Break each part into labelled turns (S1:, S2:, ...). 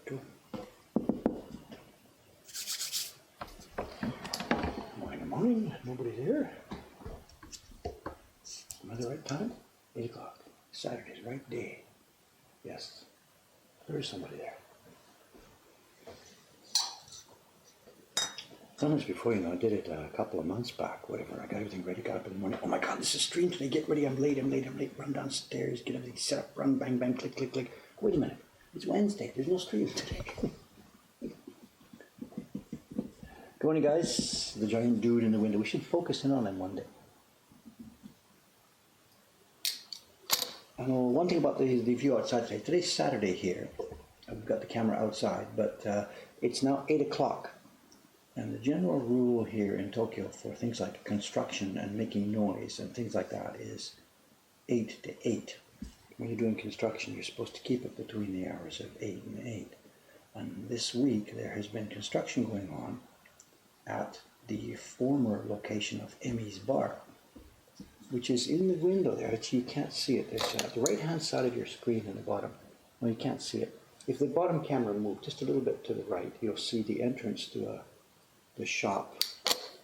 S1: Cool. Morning. Nobody's here. Am I the right time? 8 o'clock. Saturday's right day. Yes. There is somebody there. Done this before, I did it a couple of months back, whatever. I got everything ready, got up in the morning. Oh my God, this is stream today. Get ready, I'm late. Run downstairs, get everything set up, run, bang, bang, click, click, click. Wait a minute. It's Wednesday. There's no stream today. Good morning, guys. The giant dude in the window. We should focus in on him one day. I know one thing about the view outside today. Today's Saturday here. I've got the camera outside, but it's now 8 o'clock. And the general rule here in Tokyo for things like construction and making noise and things like that is 8 to 8. When you're doing construction, you're supposed to keep it between the hours of 8 and 8. And this week there has been construction going on at the former location of Emmy's Bar, which is in the window there. You can't see it. There's the right-hand side of your screen in the bottom. No, you can't see it. If the bottom camera moved just a little bit to the right, you'll see the entrance to the shop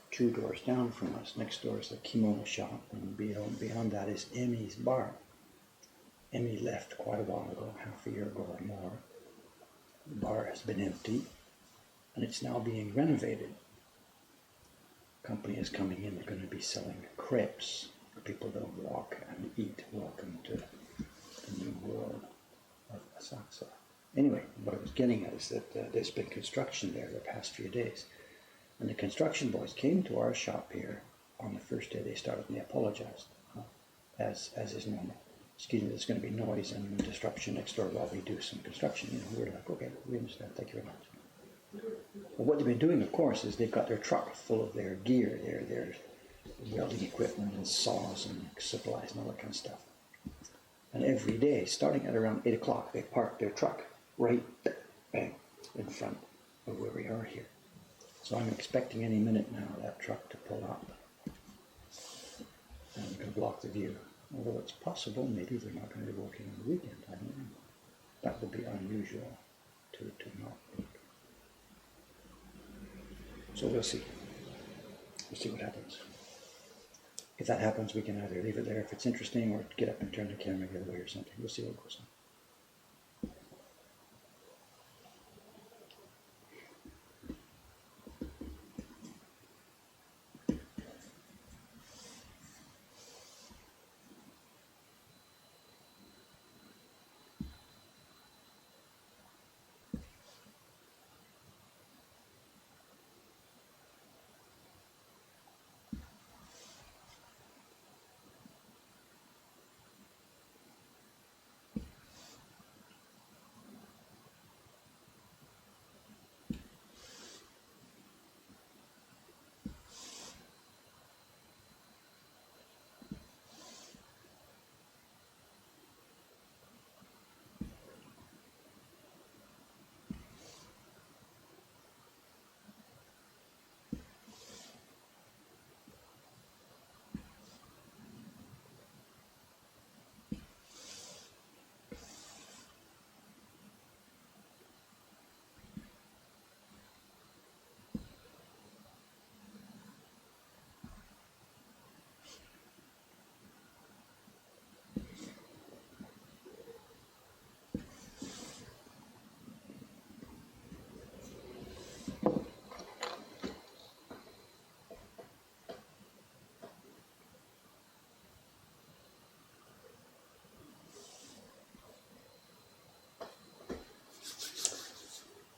S1: 2 doors down from us. Next door is the kimono shop, and beyond that is Emmy's Bar. Emmy left quite a while ago, half a year ago or more. The bar has been empty, and it's now being renovated. Company is coming in. They're going to be selling crepes for people that walk and eat. Welcome to the new world of Asakusa. Anyway, what I was getting at is that there's been construction there the past few days. And the construction boys came to our shop here on the first day they started, and they apologized, as is normal. Excuse me, there's going to be noise and disruption next door while we do some construction. We're like, okay, we understand. Thank you very much. Well, what they've been doing, of course, is they've got their truck full of their gear, their welding equipment and saws and supplies and all that kind of stuff. And every day, starting at around 8 o'clock, they park their truck right bang in front of where we are here. So I'm expecting any minute now that truck to pull up. And I'm going to block the view. Although it's possible maybe they're not going to be working on the weekend. I don't know. That would be unusual to not work. So we'll see. We'll see what happens. If that happens, we can either leave it there if it's interesting or get up and turn the camera the other way or something. We'll see what goes on.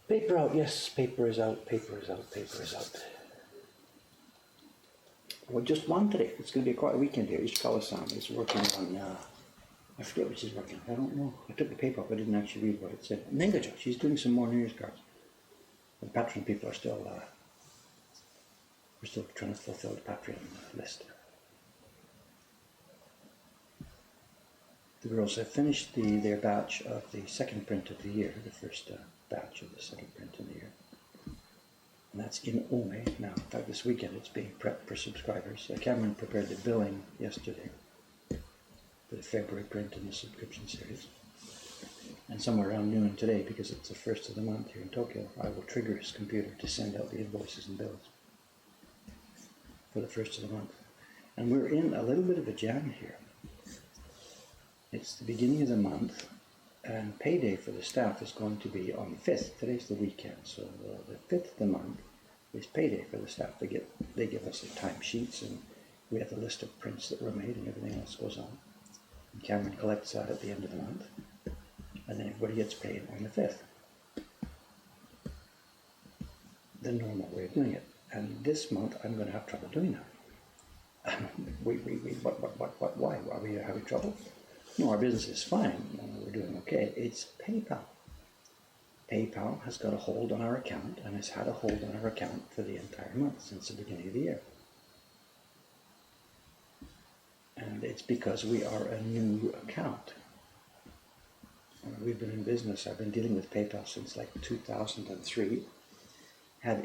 S1: Paper out, yes, paper is out. Well, just one today. It's going to be quite a weekend here. Ishikawa-san is working on, I forget what she's working on. I don't know. I took the paper up. I didn't actually read what it said. Nengajo, she's doing some more New Year's cards. The Patreon people are still, we're still trying to fulfill the Patreon list. The girls have finished their batch of the second print of the year, the first batch of the second print in the year. And that's in Ome now. In fact, this weekend it's being prepped for subscribers. Cameron prepared the billing yesterday for the February print in the subscription series. And somewhere around noon today, because it's the first of the month here in Tokyo, I will trigger his computer to send out the invoices and bills for the first of the month. And we're in a little bit of a jam here. It's the beginning of the month, and payday for the staff is going to be on the 5th. Today's the weekend, so the 5th of the month is payday for the staff. They give us their timesheets, and we have the list of prints that were made, and everything else goes on. And Cameron collects that at the end of the month, and then everybody gets paid on the 5th. The normal way of doing it. And this month, I'm going to have trouble doing that. Wait, what, why? Are we having trouble? No, our business is fine. We're doing okay. It's PayPal. PayPal has got a hold on our account and has had a hold on our account for the entire month since the beginning of the year. And it's because we are a new account. We've been in business. I've been dealing with PayPal since like 2003.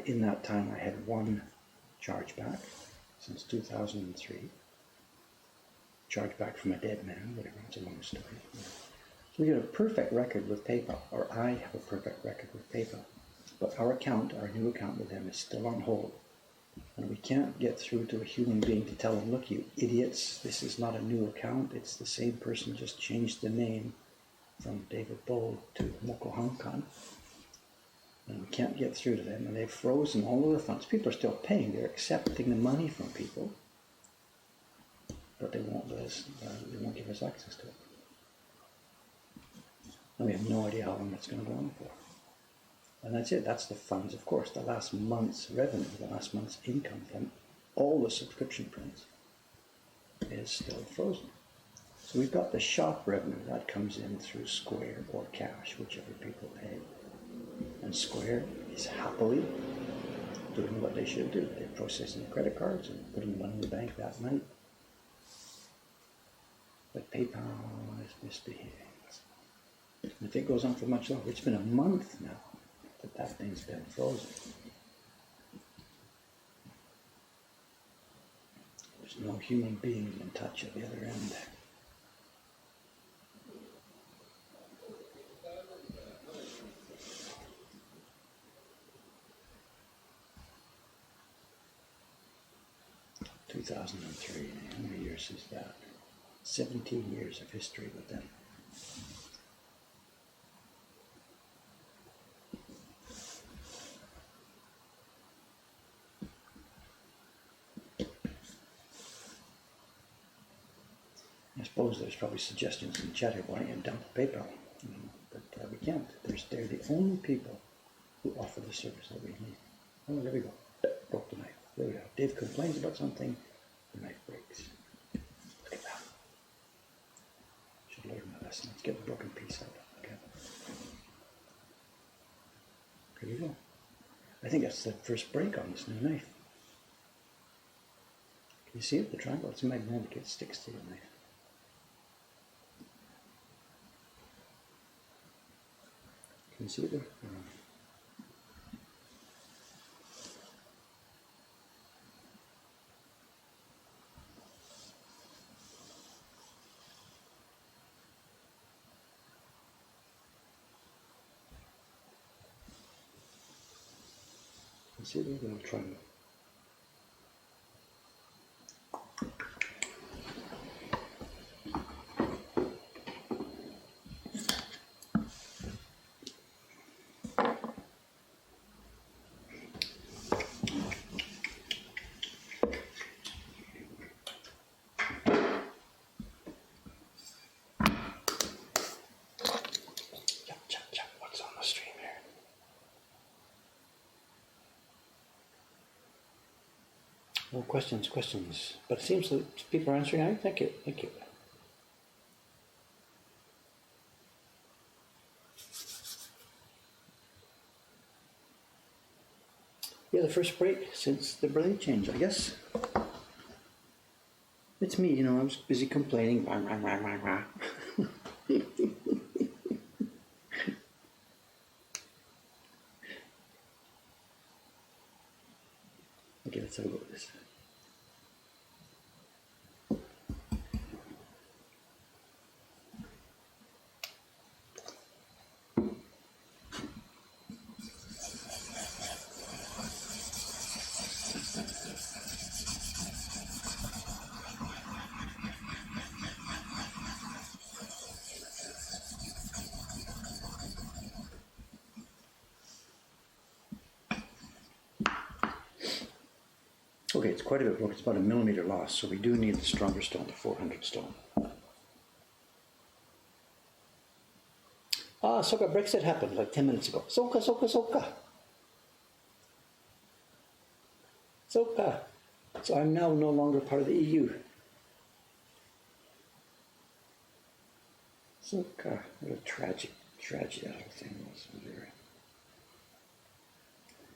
S1: In that time, I had one chargeback since 2003. Chargeback from a dead man, whatever, it's a long story. So we get a perfect record with PayPal, or I have a perfect record with PayPal. But our account, our new account with them, is still on hold. And we can't get through to a human being to tell them, look, you idiots, this is not a new account. It's the same person, just changed the name from David Bowl to Neko Hakkei. And we can't get through to them, and they've frozen all of the funds. People are still paying. They're accepting the money from people, but they won't give us access to it. And we have no idea how long that's going to go on for. And that's it. That's the funds, of course. The last month's revenue, the last month's income from all the subscription prints is still frozen. So we've got the shop revenue that comes in through Square or cash, whichever people pay. And Square is happily doing what they should do. They're processing credit cards and putting money in the bank that night. But PayPal is misbehaving. And if it goes on for much longer, it's been a month now that thing's been frozen. There's no human being in touch at the other end. (2003), how many years is that? 17 years of history with them. I suppose there's probably suggestions in the chat here, why don't you dump PayPal? But we can't. They're the only people who offer the service that we need. Oh, there we go. Broke the knife. There we go. Dave complains about something, the knife breaks. Look at that. Should learn my lesson. Let's get the broken piece out. Okay. Here we go. I think that's the first break on this new knife. Can you see it? The triangle? It's magnetic. It sticks to the knife. Can you see it there? See the little triangle. What's on the stream here? Well, questions. But it seems that people are answering. All right, thank you. Yeah, the first break since the blade change, I guess. It's me, I was busy complaining. Okay, let's have a go at this. okay, it's quite a bit broken. It's about a millimeter loss, so we do need the stronger stone, the 400 stone. Ah, Soka, Brexit happened like 10 minutes ago. Soka, Soka, Soka. Soka. So I'm now no longer part of the EU. Soka. What a tragic that whole thing was.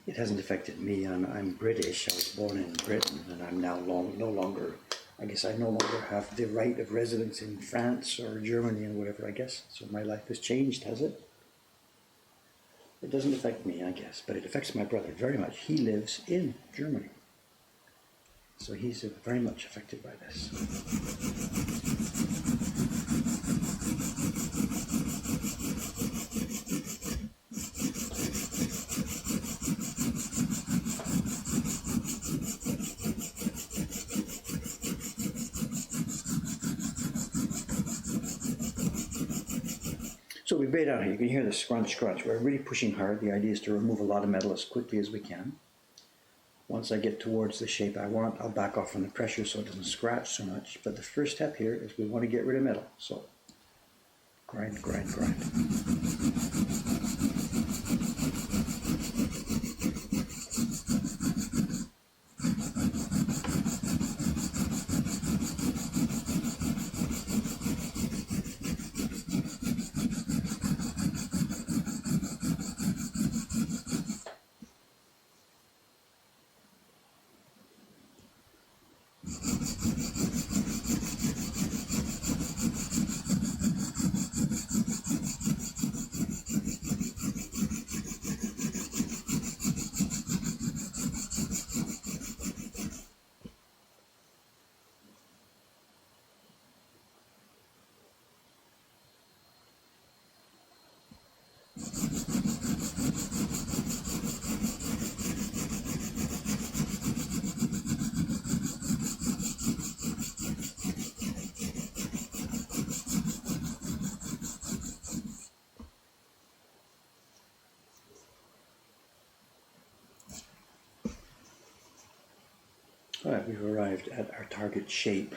S1: It hasn't affected me. I'm British. I was born in Britain, and I'm now no longer, I guess I no longer have the right of residence in France or Germany and whatever, I guess. So my life has changed, has it? It doesn't affect me, I guess, but it affects my brother very much. He lives in Germany. So he's very much affected by this. So we braid out here. You can hear the scrunch. We're really pushing hard. The idea is to remove a lot of metal as quickly as we can. Once I get towards the shape I want, I'll back off from the pressure so it doesn't scratch so much. But the first step here is we want to get rid of metal. So grind, grind, grind. All right, we've arrived at our target shape.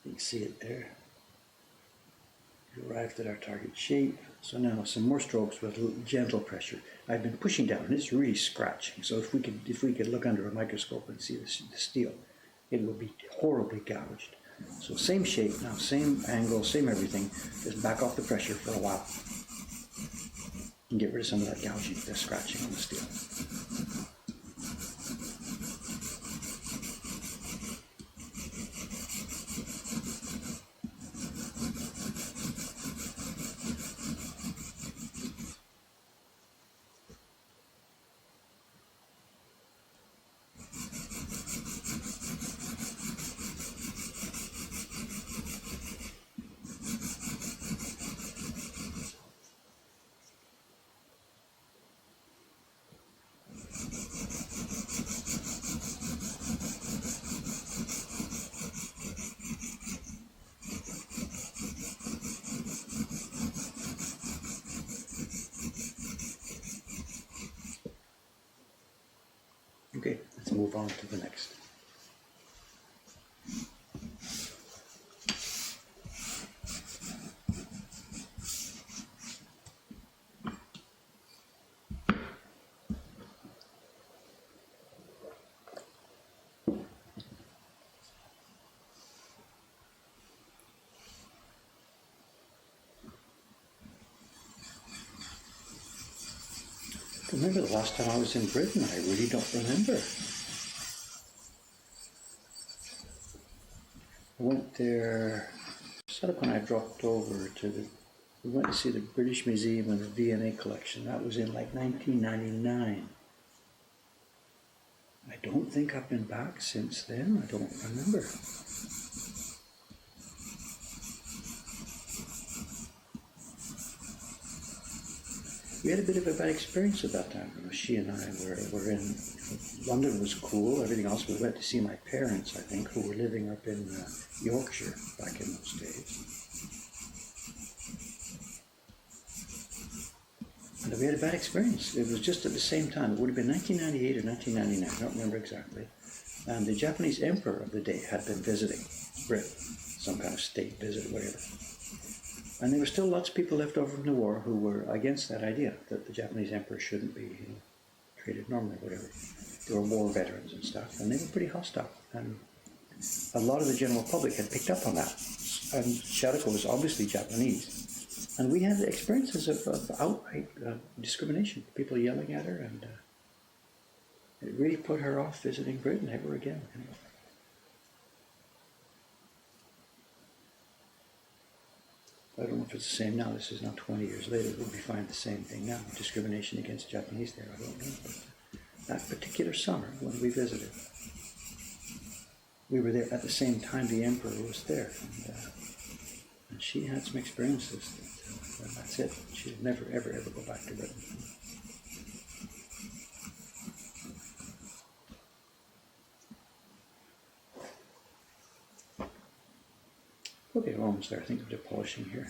S1: You can see it there. We've arrived at our target shape. So now some more strokes with a little gentle pressure. I've been pushing down and it's really scratching. So if we could look under a microscope and see the steel, it would be horribly gouged. So same shape now, same angle, same everything. Just back off the pressure for a while and get rid of some of that gouging, the scratching on the steel. Okay, let's move on to the next. I remember the last time I was in Britain. I really don't remember. I went there, sort of when I dropped over to we went to see the British Museum and the V&A collection. That was in like 1999. I don't think I've been back since then. I don't remember. We had a bit of a bad experience at that time. She and I were in, London was cool, everything else. We went to see my parents, I think, who were living up in Yorkshire back in those days. And we had a bad experience. It was just at the same time. It would have been 1998 or 1999, I don't remember exactly. And the Japanese emperor of the day had been visiting Britain, some kind of state visit or whatever. And there were still lots of people left over from the war who were against that idea, that the Japanese emperor shouldn't be treated normally or whatever. They were war veterans and stuff, and they were pretty hostile. And a lot of the general public had picked up on that. And Sadako was obviously Japanese. And we had experiences of outright discrimination, people yelling at her, and it really put her off visiting Britain ever again. I don't know if it's the same now. This is now 20 years later. Would we find the same thing now? Discrimination against Japanese there, I don't know. But that particular summer when we visited, we were there at the same time the emperor was there. And she had some experiences. And that's it. She'll never, ever, ever go back to Britain. Okay, we're almost there. I think they're polishing here.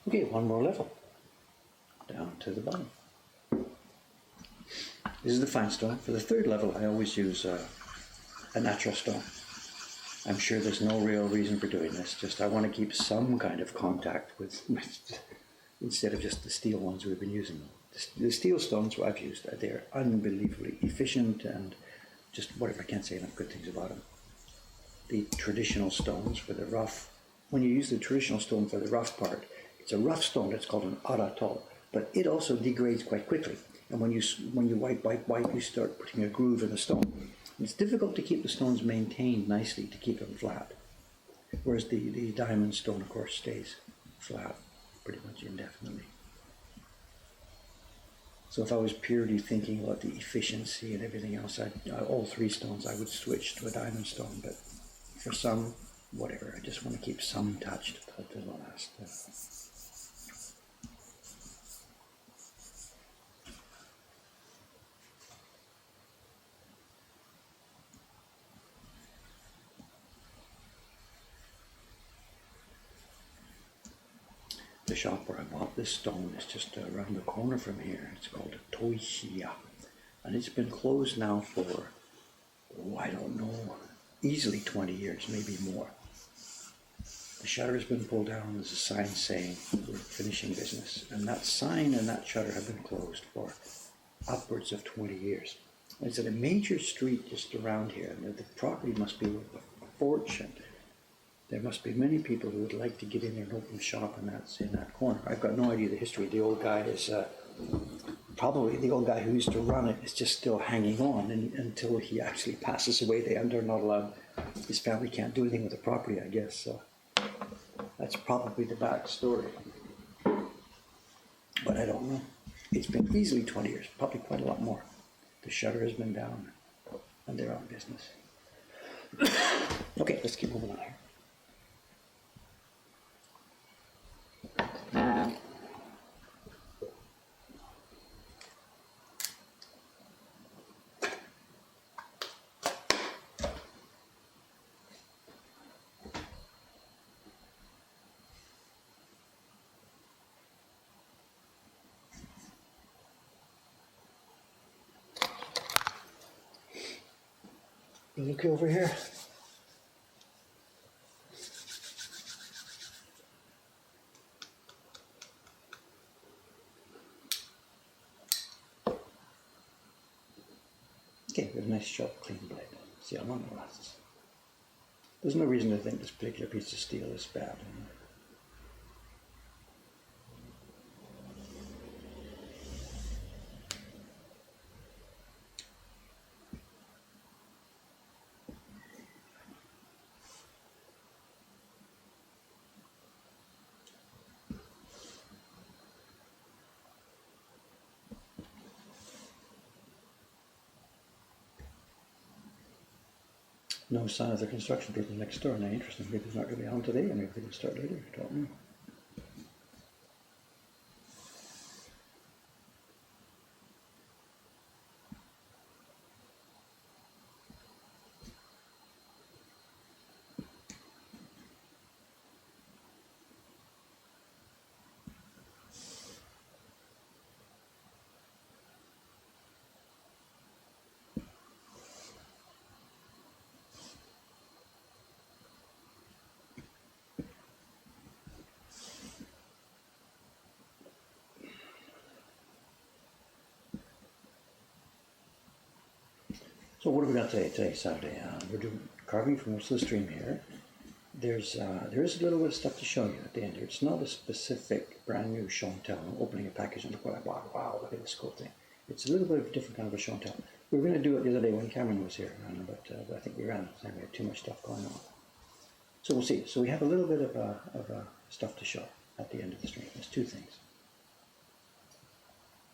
S1: Okay, one more level, down to the bottom. This is the fine stone. For the third level, I always use a natural stone. I'm sure there's no real reason for doing this, just I want to keep some kind of contact with instead of just the steel ones we've been using. The steel stones I've used, they're unbelievably efficient and just whatever, I can't say enough good things about them. The traditional stones for the rough, when you use the traditional stone for the rough part, it's a rough stone, it's called an arato, but it also degrades quite quickly. And when you wipe, you start putting a groove in the stone. And it's difficult to keep the stones maintained nicely, to keep them flat. Whereas the diamond stone, of course, stays flat pretty much indefinitely. So if I was purely thinking about the efficiency and everything else, all three stones, I would switch to a diamond stone. But for some, whatever, I just want to keep some touch to the last. The shop where I bought this stone is just around the corner from here. It's called Toishiya, and it's been closed now for, I don't know, easily 20 years, maybe more. The shutter has been pulled down. There's a sign saying we're finishing business, and that sign and that shutter have been closed for upwards of 20 years. And it's at a major street just around here, and the property must be worth a fortune. There must be many people who would like to get in there and open shop, and that's in that corner. I've got no idea the history. The old guy is probably the old guy who used to run it is just still hanging on until he actually passes away. They're not allowed. His family can't do anything with the property, I guess. So that's probably the back story. But I don't know. It's been easily 20 years, probably quite a lot more. The shutter has been down, and they're on business. Okay, let's keep moving on here. Look over here. Okay, we have a nice sharp clean blade. See how long it lasts. There's no reason to think this particular piece of steel is bad. No sign of the construction people next door. Now, interesting. Maybe it's not going to be on today, and maybe they can start later. I don't know. So what have we got today? Today's Saturday. We're doing carving for most of the stream here. There is a little bit of stuff to show you at the end here. It's not a specific brand new show and tell. I'm opening a package and look like, wow, look at this cool thing. It's a little bit of a different kind of a show and tell. We were going to do it the other day when Cameron was here, but I think we ran out of time. We had too much stuff going on. So we'll see. So we have a little bit of stuff to show at the end of the stream. There's two things.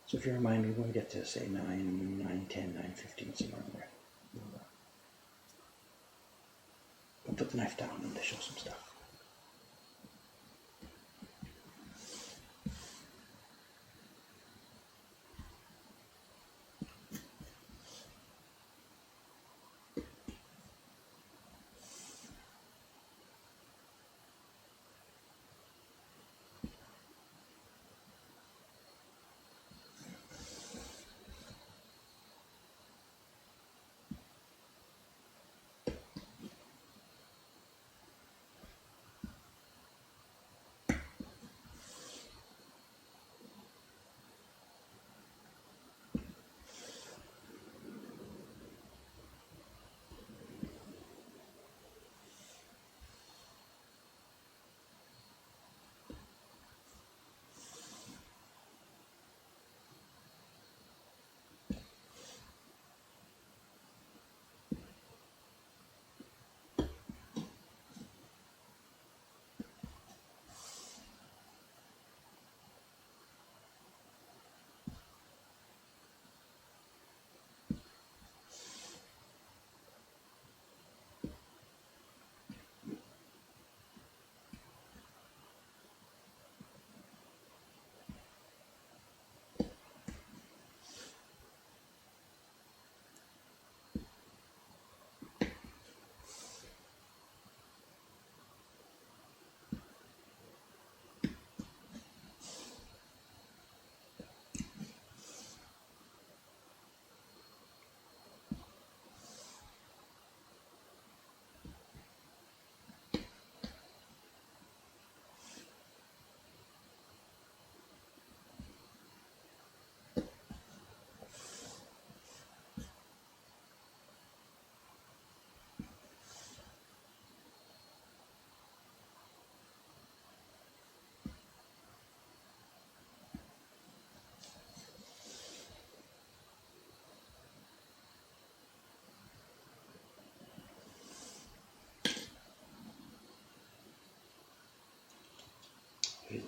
S1: So if you remind me when we get to, say, 9, 10, 9:15, somewhere in there, we'll put the knife down and show some stuff.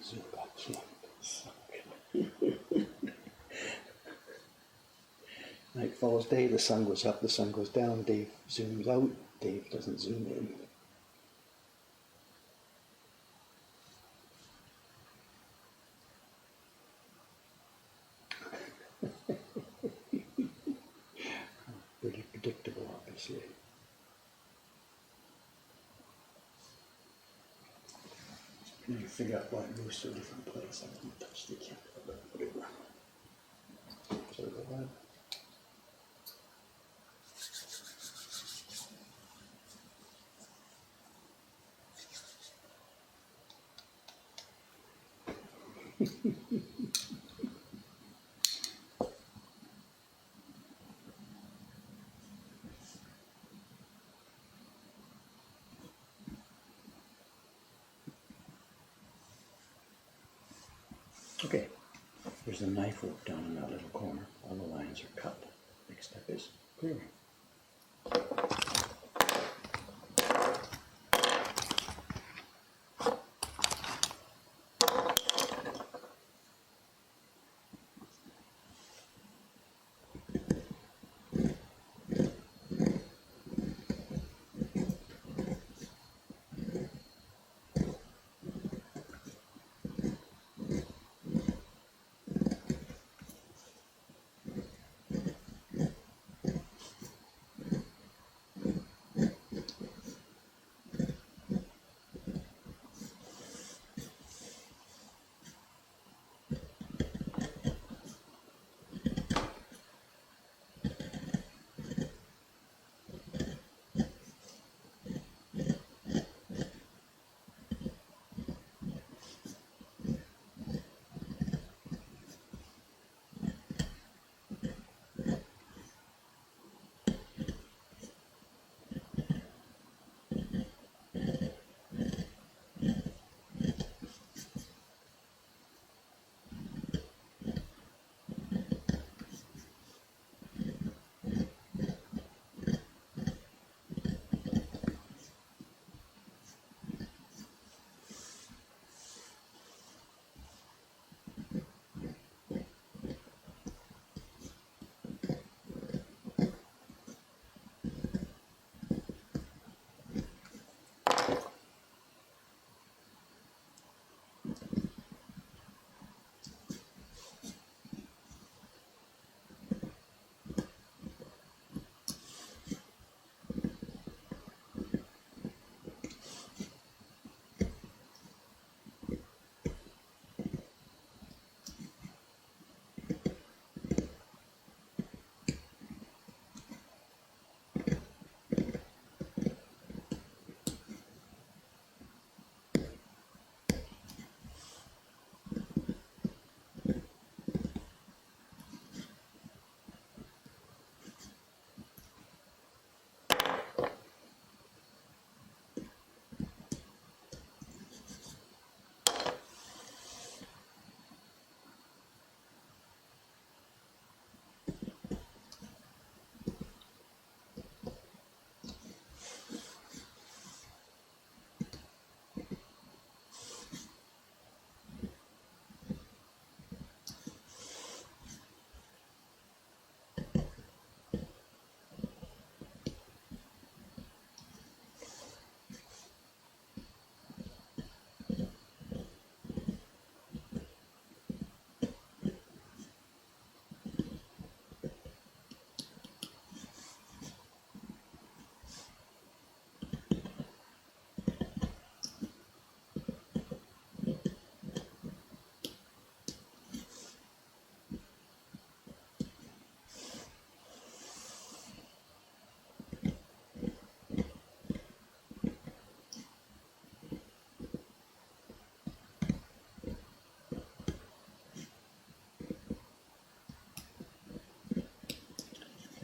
S1: Zoom back here. Night follows day, the sun goes up, the sun goes down, Dave zooms out, Dave doesn't zoom in. Pretty predictable, obviously. Now you figure out why it moves to a different place. I haven't touched the camera, but whatever. Sorry about that. Okay, there's a knife work down in that little corner. All the lines are cut. Next step is clearing.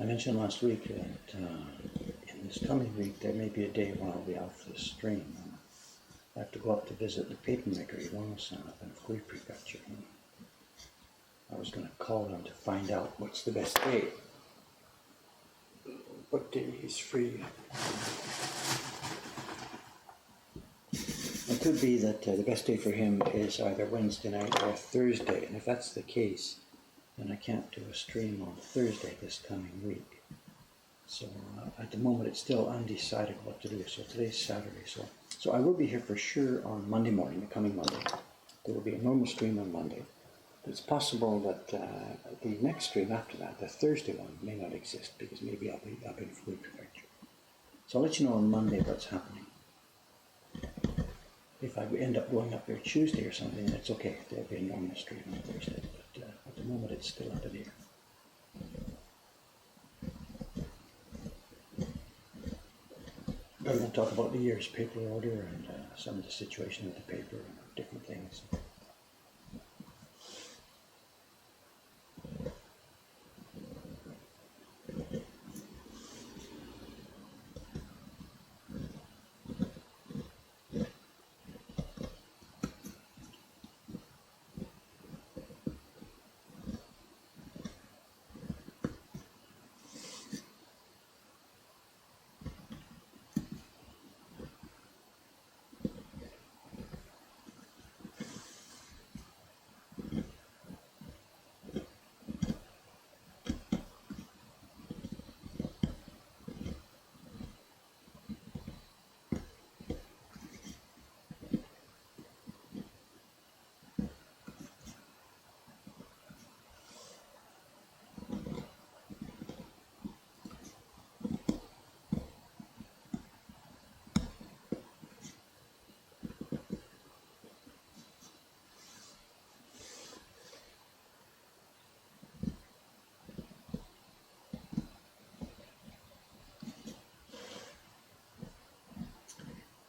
S1: I mentioned last week that in this coming week there may be a day when I'll be off the stream. I have to go up to visit the papermaker Iwano-san up in Fukui Prefecture. I was going to call him to find out what's the best day. What day he's free. It could be that the best day for him is either Wednesday night or Thursday, and if that's the case, then I can't do a stream on Thursday this coming week. So at the moment it's still undecided what to do. So today's Saturday, so I will be here for sure on Monday morning, the coming Monday. There will be a normal stream on Monday. But it's possible that the next stream after that, the Thursday one, may not exist because maybe I'll be up in Fukui Prefecture. So I'll let you know on Monday what's happening. If I end up going up there Tuesday or something, it's okay. There'll be a normal stream on Thursday. But at the moment, it's still up in the air. I'm going to talk about the year's paper order and some of the situation with the paper and different things.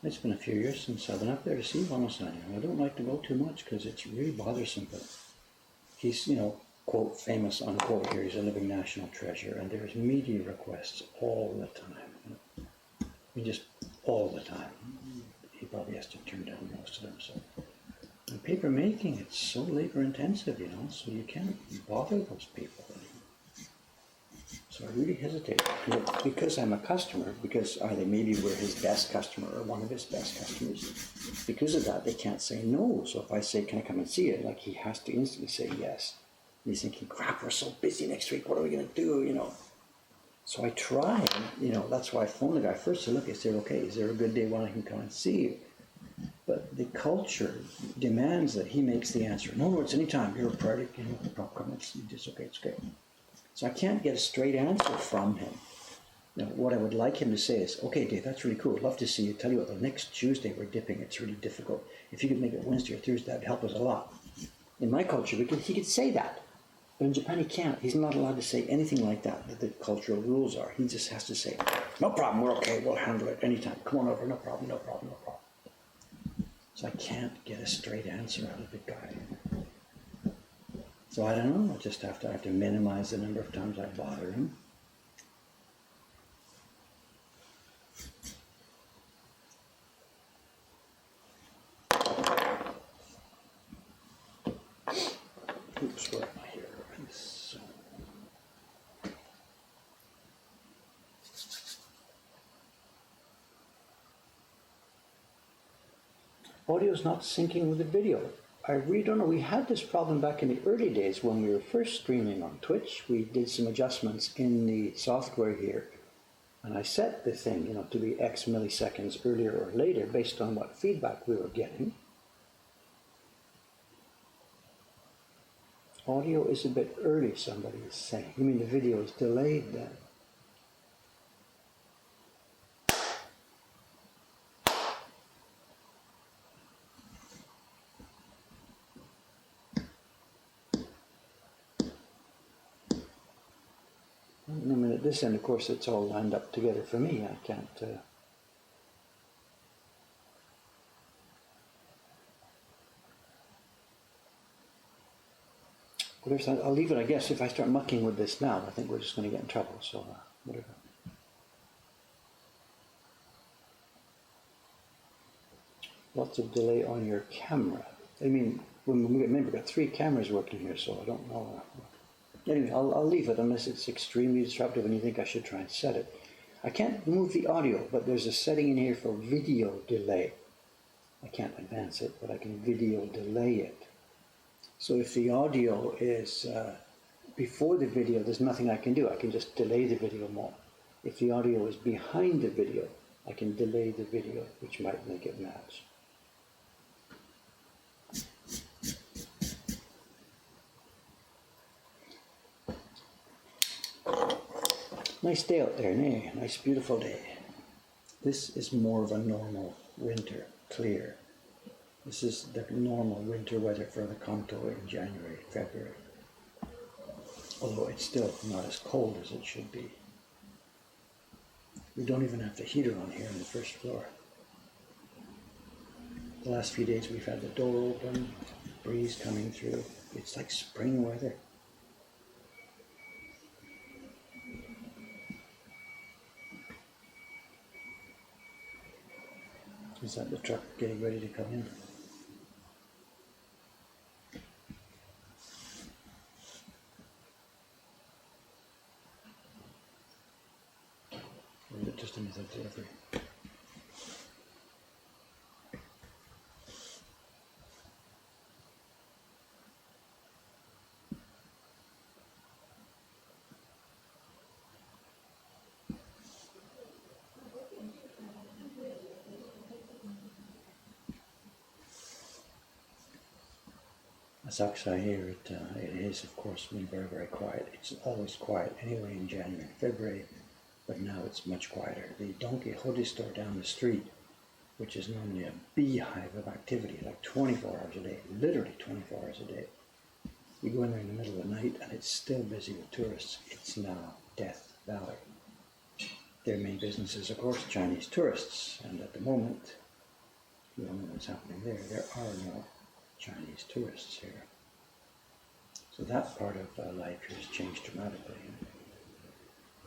S1: It's been a few years since I've been up there to see Iwano-san. I don't like to go too much because it's really bothersome, but he's, quote, famous, unquote, here. He's a living national treasure, and there's media requests all the time. I mean, just all the time. He probably has to turn down most of them. So, and paper making, it's so labor intensive, so you can't bother those people anymore. So I really hesitate. Because I'm a customer, because maybe we're his best customer or one of his best customers, because of that, they can't say no. So if I say, can I come and see it? Like, he has to instantly say yes. And he's thinking, crap, we're so busy next week. What are we going to do, So I try, and, that's why I phoned the guy first to look. I said, okay, is there a good day when I can come and see you? But the culture demands that he makes the answer. No, it's any time. You're a priority. It's just okay, it's okay. So I can't get a straight answer from him. Now, what I would like him to say is, okay, Dave, that's really cool. I'd love to see you. Tell you what, the next Tuesday we're dipping. It's really difficult. If you could make it Wednesday or Thursday, that'd help us a lot. In my culture, he could say that. But in Japan, he can't. He's not allowed to say anything like that the cultural rules are. He just has to say, no problem, we're okay, we'll handle it anytime. Come on over, no problem, no problem, no problem. So I can't get a straight answer out of the guy. So I don't know, I just have to minimize the number of times I bother him. Oops, where am I here? So, audio's not syncing with the video. I really don't know. We had this problem back in the early days when we were first streaming on Twitch. We did some adjustments in the software here. And I set the thing, to be X milliseconds earlier or later based on what feedback we were getting. Audio is a bit early, somebody is saying. You mean the video is delayed then? I mean, at this end, of course, it's all lined up together for me. I can't... I'll leave it, I guess. If I start mucking with this now, I think we're just going to get in trouble, so whatever. Lots of delay on your camera. I mean, remember, we've got 3 cameras working here, so I don't know. Anyway, I'll leave it unless it's extremely disruptive and you think I should try and set it. I can't remove the audio, but there's a setting in here for video delay. I can't advance it, but I can video delay it. So if the audio is before the video, there's nothing I can do. I can just delay the video more. If the audio is behind the video, I can delay the video, which might make it match. Nice day out there, nay? Nice beautiful day. This is more of a normal winter, clear. This is the normal winter weather for the Kanto in January, February. Although it's still not as cold as it should be. We don't even have the heater on here on the first floor. The last few days we've had the door open, breeze coming through. It's like spring weather. Is that the truck getting ready to come in? Or is it just another delivery? Asakusa here, it is of course been very, very quiet. It's always quiet anyway in January, February, but now it's much quieter. The Donkey Hodi store down the street, which is normally a beehive of activity, like 24 hours a day, literally 24 hours a day. You go in there in the middle of the night and it's still busy with tourists. It's now Death Valley. Their main business is, of course, Chinese tourists, and at the moment, you don't know what's happening there. There are no Chinese tourists here. So that part of life has changed dramatically.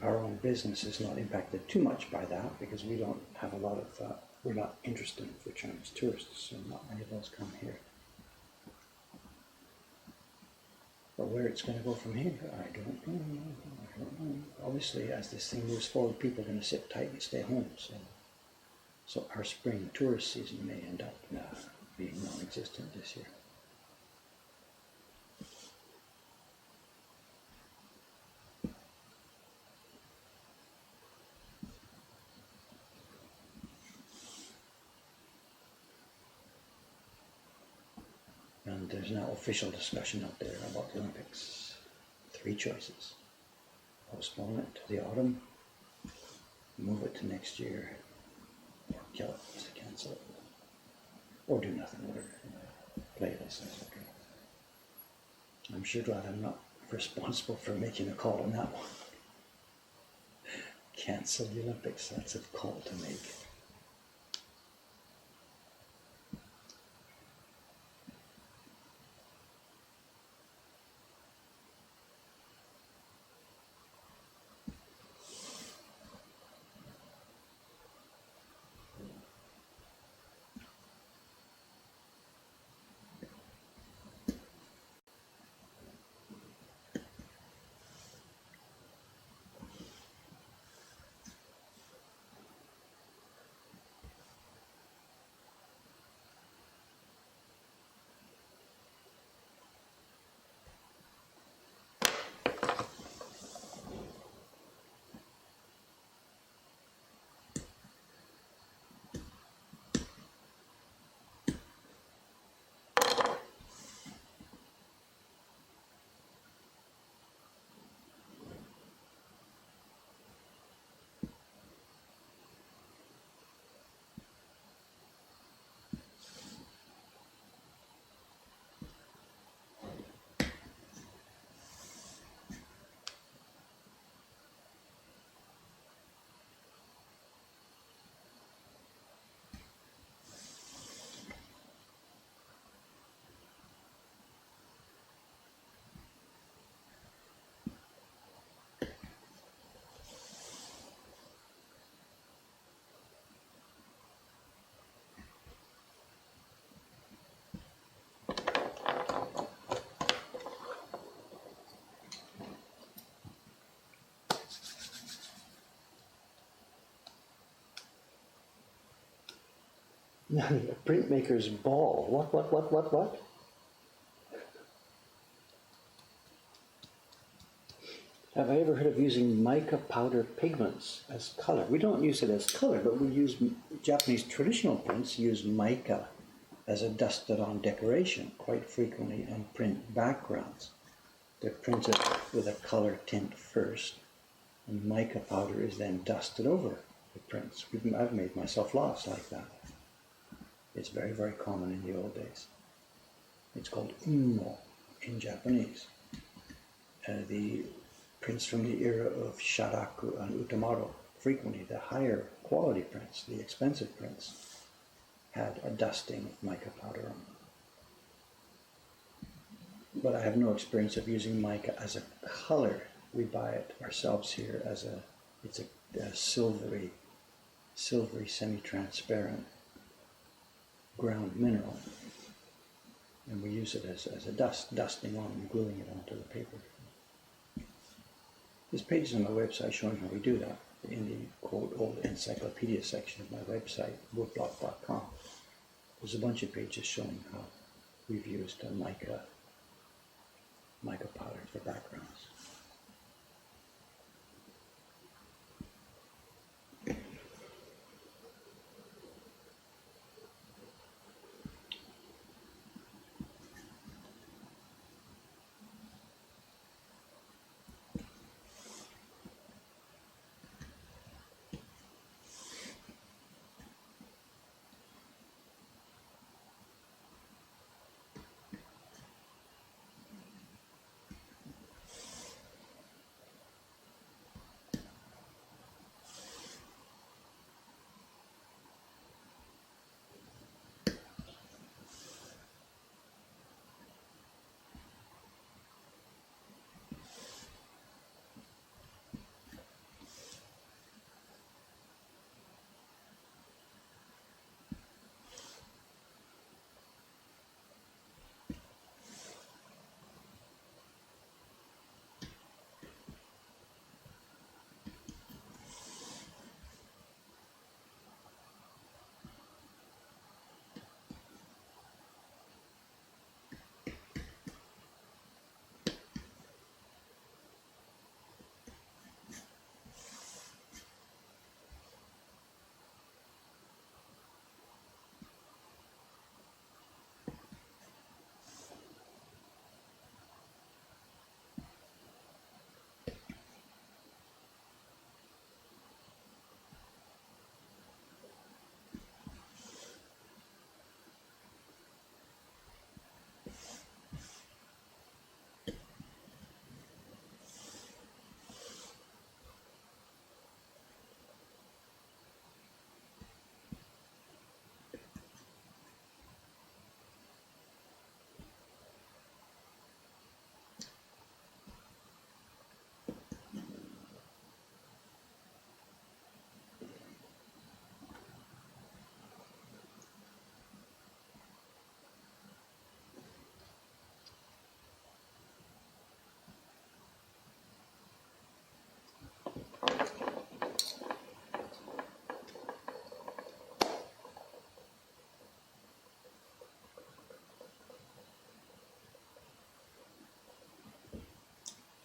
S1: Our own business is not impacted too much by that because we don't have a lot of, we're not interested for Chinese tourists, so not many of those come here. But where it's going to go from here, I don't know. Obviously, as this thing moves forward, people are going to sit tight and stay home. So our spring tourist season may end up being non-existent this year. And there's now official discussion out there about the Olympics. 3 choices. Postpone it to the autumn, move it to next year, or kill it, just cancel it. Or do nothing, whatever. Play this, that's okay. I'm sure glad I'm not responsible for making a call on that one. Cancel the Olympics, that's a call to make. A printmaker's ball. What? Have I ever heard of using mica powder pigments as color? We don't use it as color, but we use, Japanese traditional prints use mica as a dusted on decoration quite frequently on print backgrounds. They're printed with a color tint first, and mica powder is then dusted over the prints. I've made myself lots like that. It's very, very common in the old days. It's called ummo in Japanese. The prints from the era of Sharaku and Utamaro, frequently the higher quality prints, the expensive prints, had a dusting of mica powder on them. But I have no experience of using mica as a color. We buy it ourselves here as it's a silvery, semi-transparent ground mineral. And we use it as a dusting on and gluing it onto the paper. There's pages on my website showing how we do that in the quote old encyclopedia section of my website, woodblock.com. There's a bunch of pages showing how we've used mica powder for backgrounds.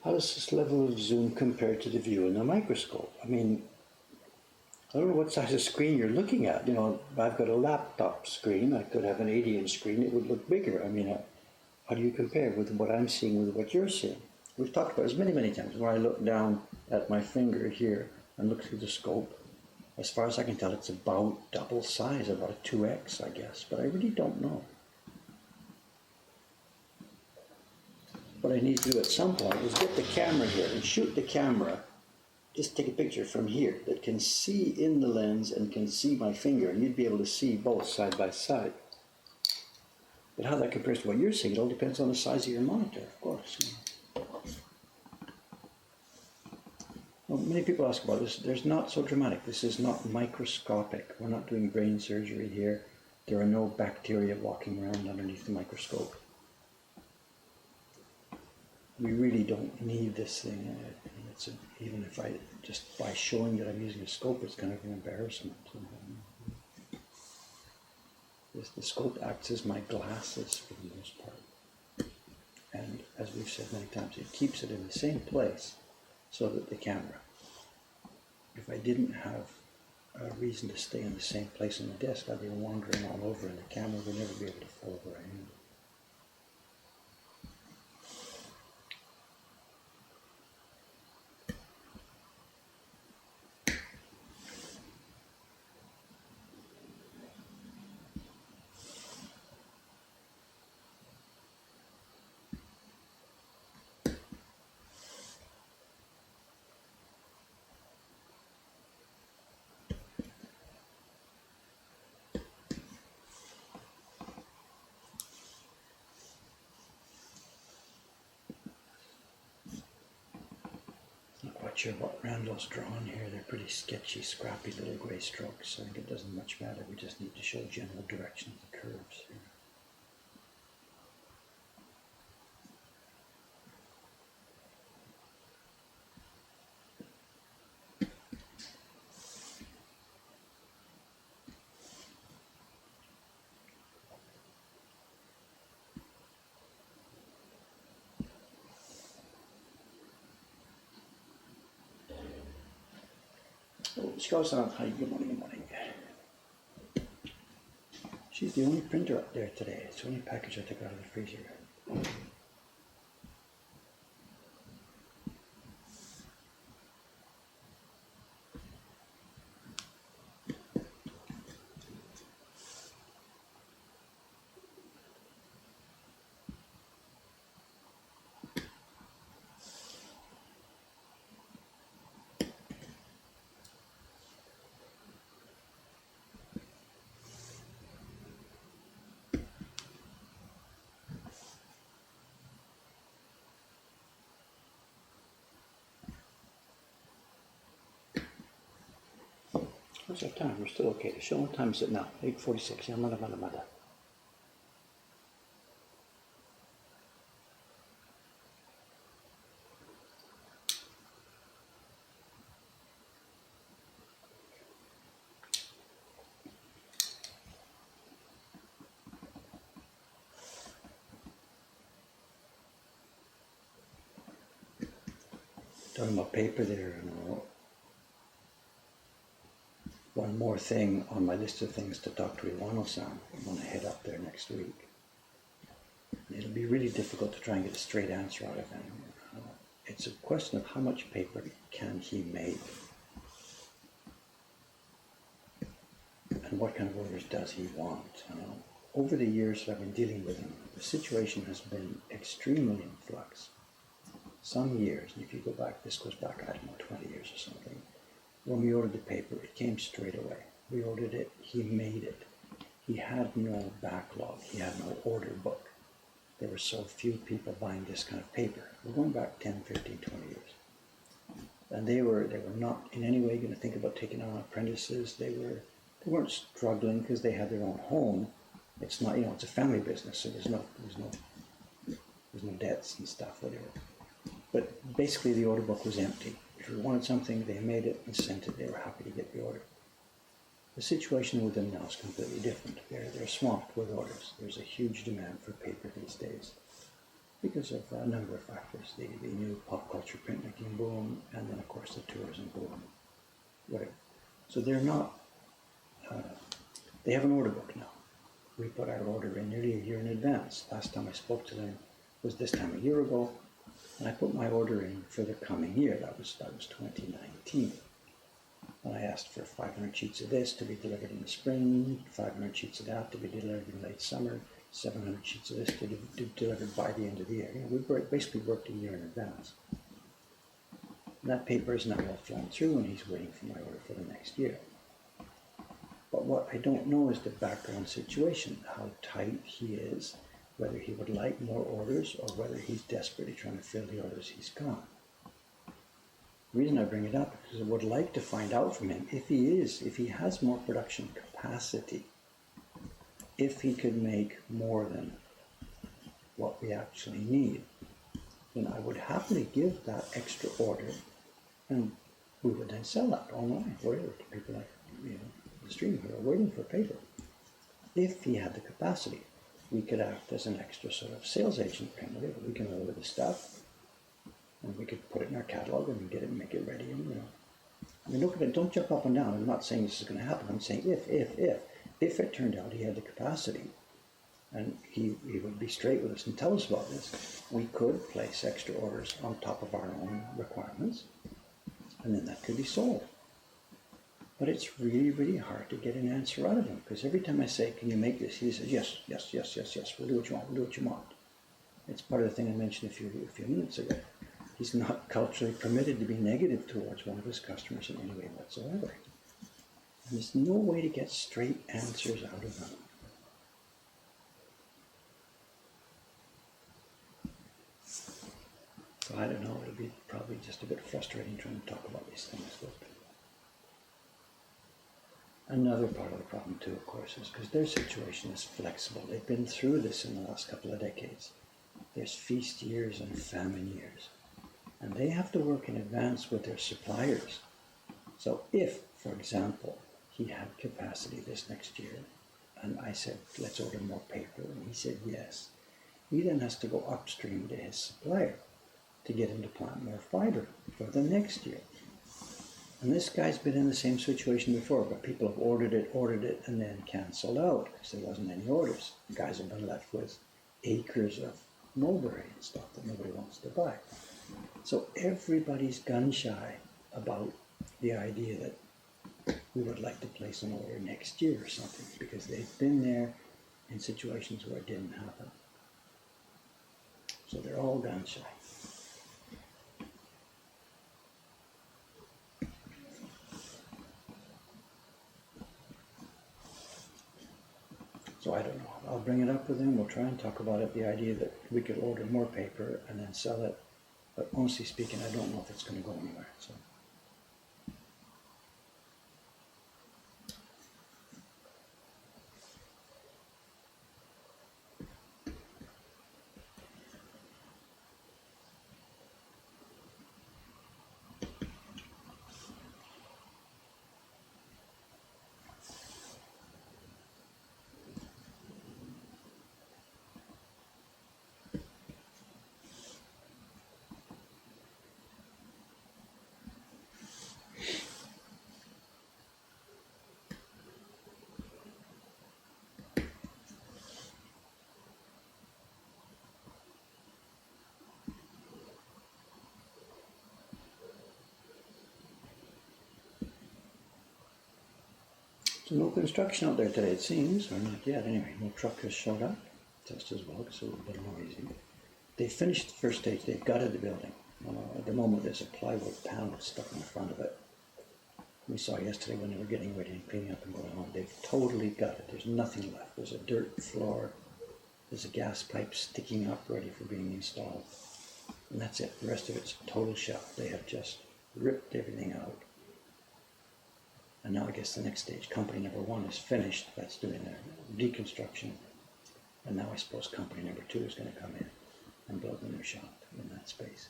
S1: How does this level of zoom compare to the view in the microscope? I mean, I don't know what size of screen you're looking at. You know, I've got a laptop screen. I could have an 80-inch screen. It would look bigger. I mean, how do you compare with what I'm seeing with what you're seeing? We've talked about this many, many times. When I look down at my finger here and look through the scope, as far as I can tell, it's about double size, about a 2x, I guess. But I really don't know. What I need to do at some point is get the camera here and shoot the camera, just take a picture from here that can see in the lens and can see my finger, and you'd be able to see both side by side. But how that compares to what you're seeing, it all depends on the size of your monitor, of course. Well, many people ask about this. There's not so dramatic. This is not microscopic. We're not doing brain surgery here. There are no bacteria walking around underneath the microscope. We really don't need this thing. Even if just by showing that I'm using a scope, it's kind of an embarrassment. the scope acts as my glasses for the most part. And as we've said many times, it keeps it in the same place so that the camera, if I didn't have a reason to stay in the same place on the desk, I'd be wandering all over and the camera would never be able to follow where I am. Not quite sure what Randall's drawn here. They're pretty sketchy, scrappy little grey strokes. I think it doesn't much matter. We just need to show general direction of the curves here. Oh, Shikosan, hi, good morning, good morning. She's the only printer up there today. It's the only package I took out of the freezer. What's our time? We're still okay. Show what time is it now? 8:46. Yamada. Talking about paper there, one more thing on my list of things to talk to Iwano-san. I'm going to head up there next week. It'll be really difficult to try and get a straight answer out of him. It's a question of how much paper can he make and what kind of orders does he want. Over the years that I've been dealing with him, the situation has been extremely in flux. Some years, and if you go back, this goes back, I don't know, 20 years or something, when we ordered the paper, it came straight away. We ordered it, he made it. He had no backlog, he had no order book. There were so few people buying this kind of paper. We're going back 10, 15, 20 years. And they were not in any way going to think about taking on apprentices. They weren't struggling because they had their own home. It's not, it's a family business, so there's no debts and stuff, whatever. But basically the order book was empty. If you wanted something, they made it and sent it. They were happy to get the order. The situation with them now is completely different. They're swamped with orders. There's a huge demand for paper these days because of a number of factors. The new pop culture printmaking boom, and then of course the tourism boom, whatever. So they're not, they have an order book now. We put our order in nearly a year in advance. Last time I spoke to them was this time a year ago. And I put my order in for the coming year. That was 2019. And I asked for 500 sheets of this to be delivered in the spring, 500 sheets of that to be delivered in late summer, 700 sheets of this to be delivered by the end of the year. We basically worked a year in advance. And that paper is now all flown through, and he's waiting for my order for the next year. But what I don't know is the background situation, how tight he is, whether he would like more orders or whether he's desperately trying to fill the orders he's got. The reason I bring it up is because I would like to find out from him if he has more production capacity, if he could make more than what we actually need, then I would happily give that extra order and we would then sell that online, wherever, to people like the stream here are waiting for paper. if he had the capacity, we could act as an extra sort of sales agent for him. We can order the stuff, and we could put it in our catalog and get it, make it ready, and I mean, look at it. Don't jump up and down. I'm not saying this is going to happen. I'm saying if it turned out he had the capacity, and he would be straight with us and tell us about this, we could place extra orders on top of our own requirements, and then that could be sold. But it's really, really hard to get an answer out of him, because every time I say, can you make this? He says, yes, we'll do what you want, we'll do what you want. It's part of the thing I mentioned a few minutes ago. He's not culturally permitted to be negative towards one of his customers in any way whatsoever. And there's no way to get straight answers out of him. So I don't know, it'll be probably just a bit frustrating trying to talk about these things. But another part of the problem too, of course, is because their situation is flexible. They've been through this in the last couple of decades. There's feast years and famine years. And they have to work in advance with their suppliers. So if, for example, he had capacity this next year, and I said, let's order more paper, and he said yes, he then has to go upstream to his supplier to get him to plant more fiber for the next year. And this guy's been in the same situation before, but people have ordered it, and then canceled out because there wasn't any orders. The guys have been left with acres of mulberry and stuff that nobody wants to buy. So everybody's gun shy about the idea that we would like to place an order next year or something, because they've been there in situations where it didn't happen. So they're all gun shy. So I don't know. I'll bring it up with him. We'll try and talk about it. The idea that we could order more paper and then sell it. But honestly speaking, I don't know if it's going to go anywhere. So. So no construction out there today, it seems, or not yet. Anyway, no truck has showed up, just as well, it's a little bit noisy. They finished the first stage, they've gutted the building. At the moment, there's a plywood panel stuck in the front of it. We saw yesterday when they were getting ready and cleaning up and going on. They've totally gutted, there's nothing left. There's a dirt floor, there's a gas pipe sticking up ready for being installed. And that's it, the rest of it's total shell. They have just ripped everything out. And now I guess the next stage, company number 1 is finished. That's doing their deconstruction. And now I suppose company number 2 is going to come in and build a new shop in that space.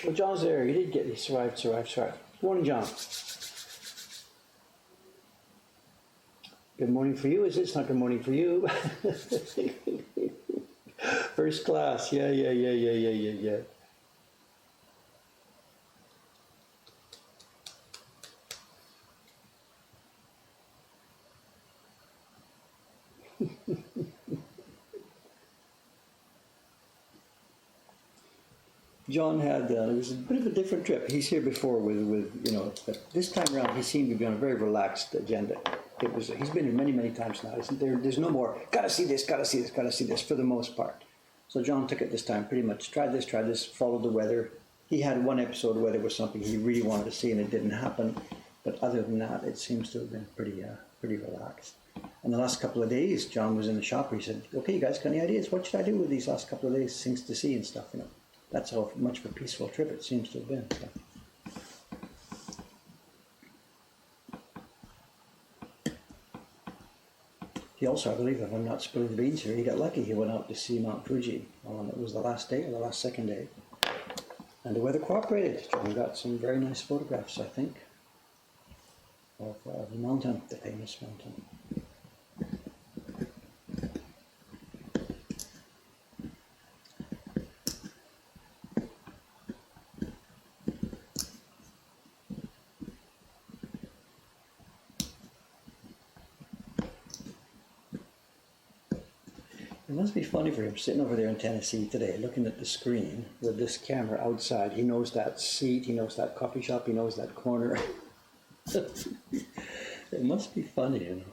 S1: Well, John's there. He survived. Good morning, John. Good morning for you. It's not good morning for you? First class. Yeah. John had, it was a bit of a different trip. He's here before but this time around he seemed to be on a very relaxed agenda. He's been here many times now. There's no more, gotta see this for the most part. So John took it this time, pretty much tried this, followed the weather. He had one episode where there was something he really wanted to see and it didn't happen. But other than that, it seems to have been pretty relaxed. And the last couple of days, John was in the shop where he said, okay, you guys got any ideas? What should I do with these last couple of days? Things to see and stuff, That's how much of a peaceful trip it seems to have been. So. He also, I believe, if I'm not spilling the beans here, he got lucky. He went out to see Mount Fuji on, it was the last day or the last second day. And the weather cooperated. We got some very nice photographs, I think, of the mountain, the famous mountain. It must be funny for him sitting over there in Tennessee today, looking at the screen with this camera outside. He knows that seat, he knows that coffee shop, he knows that corner. It must be funny, you know.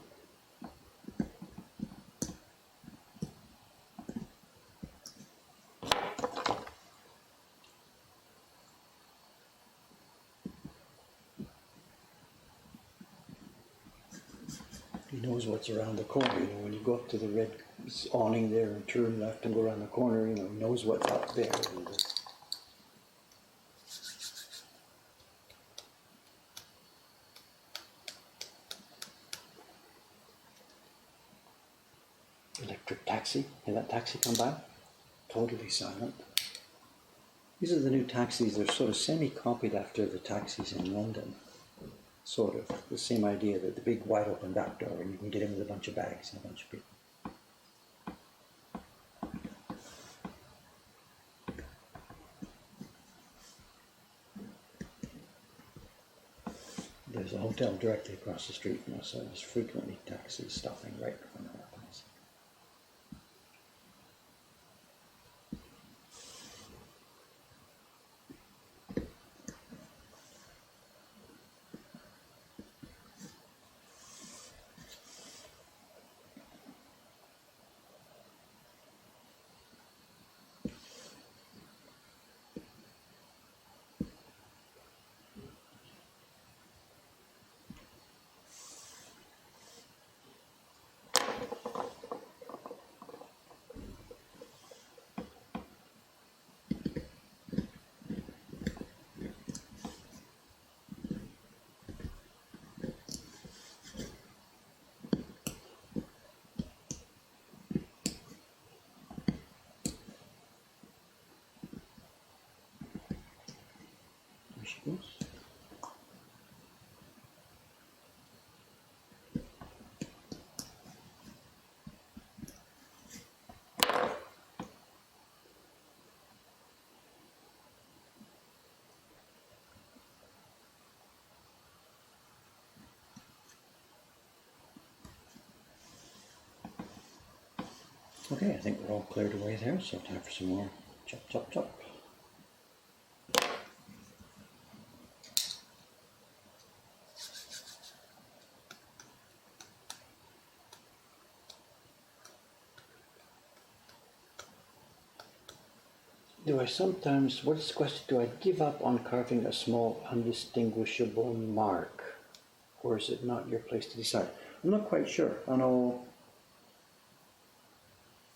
S1: He knows what's around the corner. You know, when you go up to the red awning there and turn left and go around the corner, you know, he knows what's up there. Electric taxi. Hear that taxi come by? Totally silent. These are the new taxis. They're sort of semi-copied after the taxis in London. Sort of the same idea, that the big wide open back door and you can get in with a bunch of bags and a bunch of people. There's a hotel directly across the street from us, so there's frequently taxis stopping right in front of our place. There she goes. Okay, I think we're all cleared away there, so time for some more chop, chop, chop. Do I sometimes, what is the question, do I give up on carving a small undistinguishable mark? Or is it not your place to decide? I'm not quite sure. I'm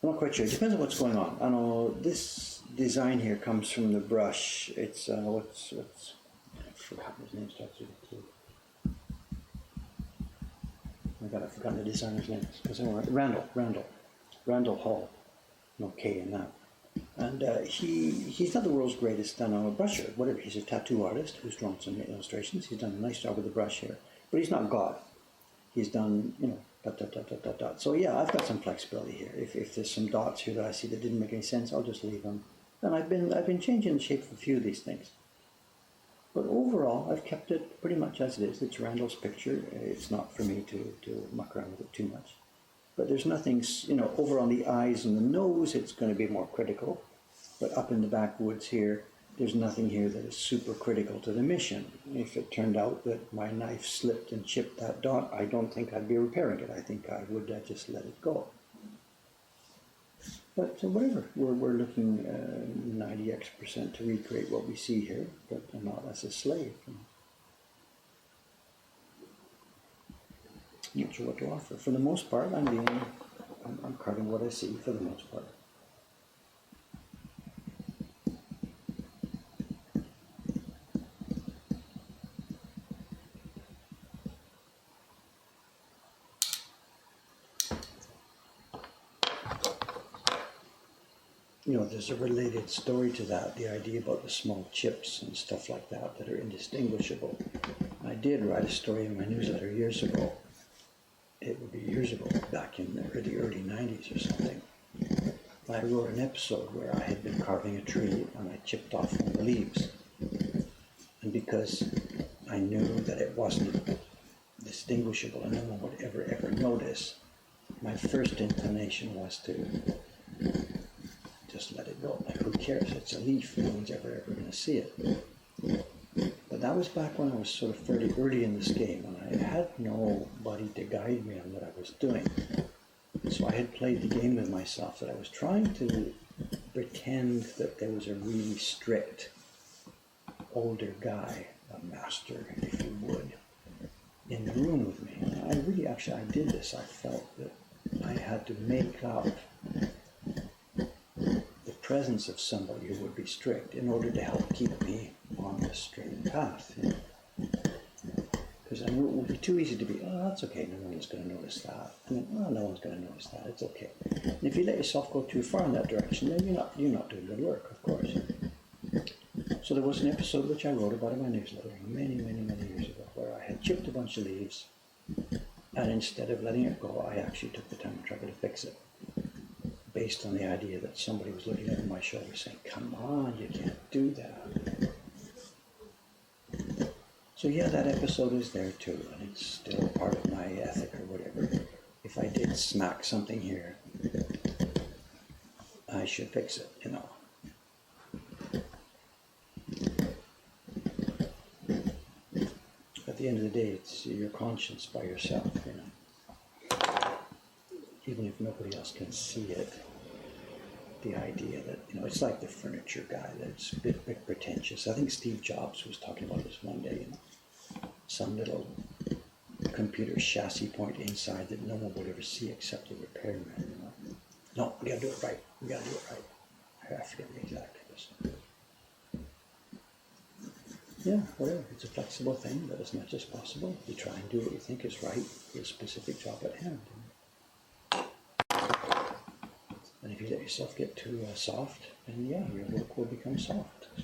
S1: not quite sure. It depends on what's going on. I know this design here comes from the brush. It's, what's, I forgot his name, starts with a T. Oh my God, I've forgotten the designer's name. Randall Hall. No K in that. And he's not the world's greatest brusher, whatever. He's a tattoo artist who's drawn some illustrations. He's done a nice job with the brush here, but he's not God. He's done, you know, dot, dot, dot, dot, dot, dot. So yeah, I've got some flexibility here. If there's some dots here that I see that didn't make any sense, I'll just leave them. And I've been changing the shape of a few of these things. But overall, I've kept it pretty much as it is. It's Randall's picture. It's not for me to muck around with it too much. But there's nothing, you know, over on the eyes and the nose, it's going to be more critical. But up in the backwoods here, there's nothing here that is super critical to the mission. If it turned out that my knife slipped and chipped that dot, I don't think I'd be repairing it. I think I would just let it go. But whatever, we're looking 90x% to recreate what we see here, but not as a slave. Not sure what to offer. For the most part, I'm carving what I see for the most part. there's a related story to that, the idea about the small chips and stuff like that that are indistinguishable. I did write a story in my newsletter years ago. It would be years ago, back in the early 90s or something. I wrote an episode where I had been carving a tree and I chipped off one of the leaves. And because I knew that it wasn't distinguishable and no one would ever notice, my first inclination was to just let it go. Like, who cares? It's a leaf. No one's ever going to see it. But that was back when I was sort of fairly early in this game, and I had nobody to guide me on what I was doing. So I had played the game with myself that I was trying to pretend that there was a really strict older guy, a master, if you would, in the room with me. And I did this. I felt that I had to make up the presence of somebody who would be strict in order to help keep me on the straight path. Because I knew it would be too easy to be, oh, that's okay, no one's going to notice that. And then, oh, no one's going to notice that, it's okay. And if you let yourself go too far in that direction, then you're not doing good work, of course. So there was an episode which I wrote about in my newsletter many years ago, where I had chipped a bunch of leaves, and instead of letting it go, I actually took the time to try to fix it, based on the idea that somebody was looking over my shoulder saying, come on, you can't do that. So yeah, that episode is there too, and it's still part of my ethic or whatever. If I did smack something here, I should fix it, At the end of the day, it's your conscience by yourself, Even if nobody else can see it, the idea that, it's like the furniture guy that's a bit pretentious. I think Steve Jobs was talking about this one day, some little computer chassis point inside that no one would ever see except the repairman. No, we gotta do it right. I forget the exact was. Yeah, whatever. It's a flexible thing, but as much as possible, you try and do what you think is right for a specific job at hand. And if you let yourself get too soft, then yeah, your work will become soft. So,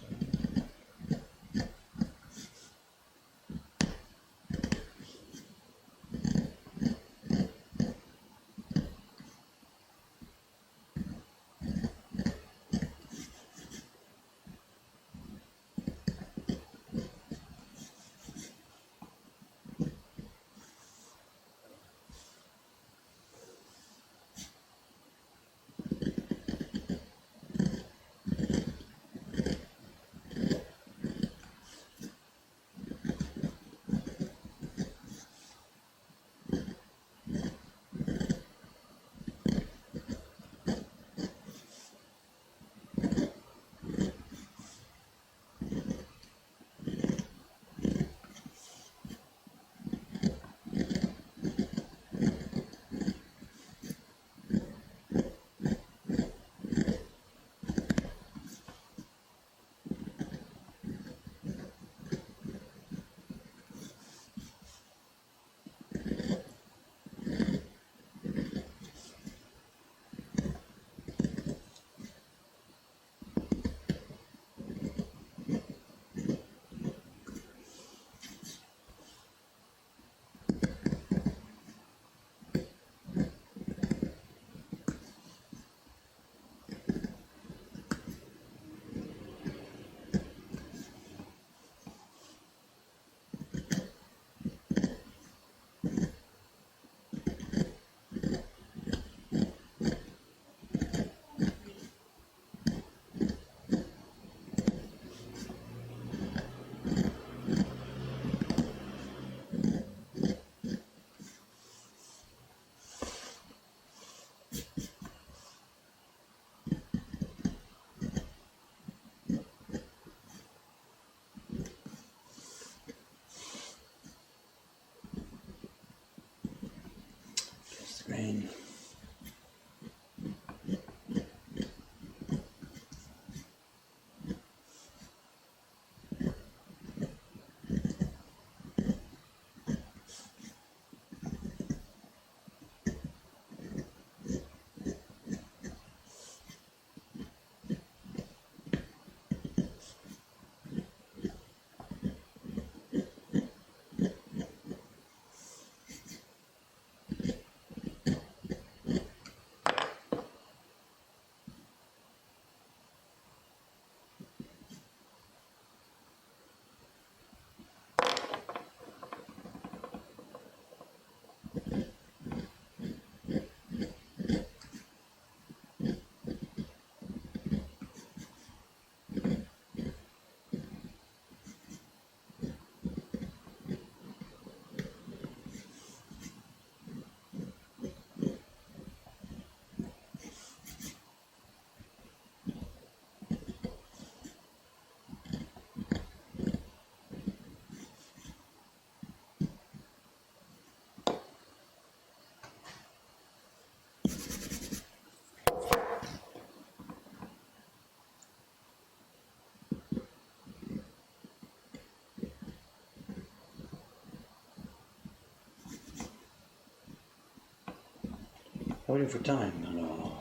S1: waiting for time. No.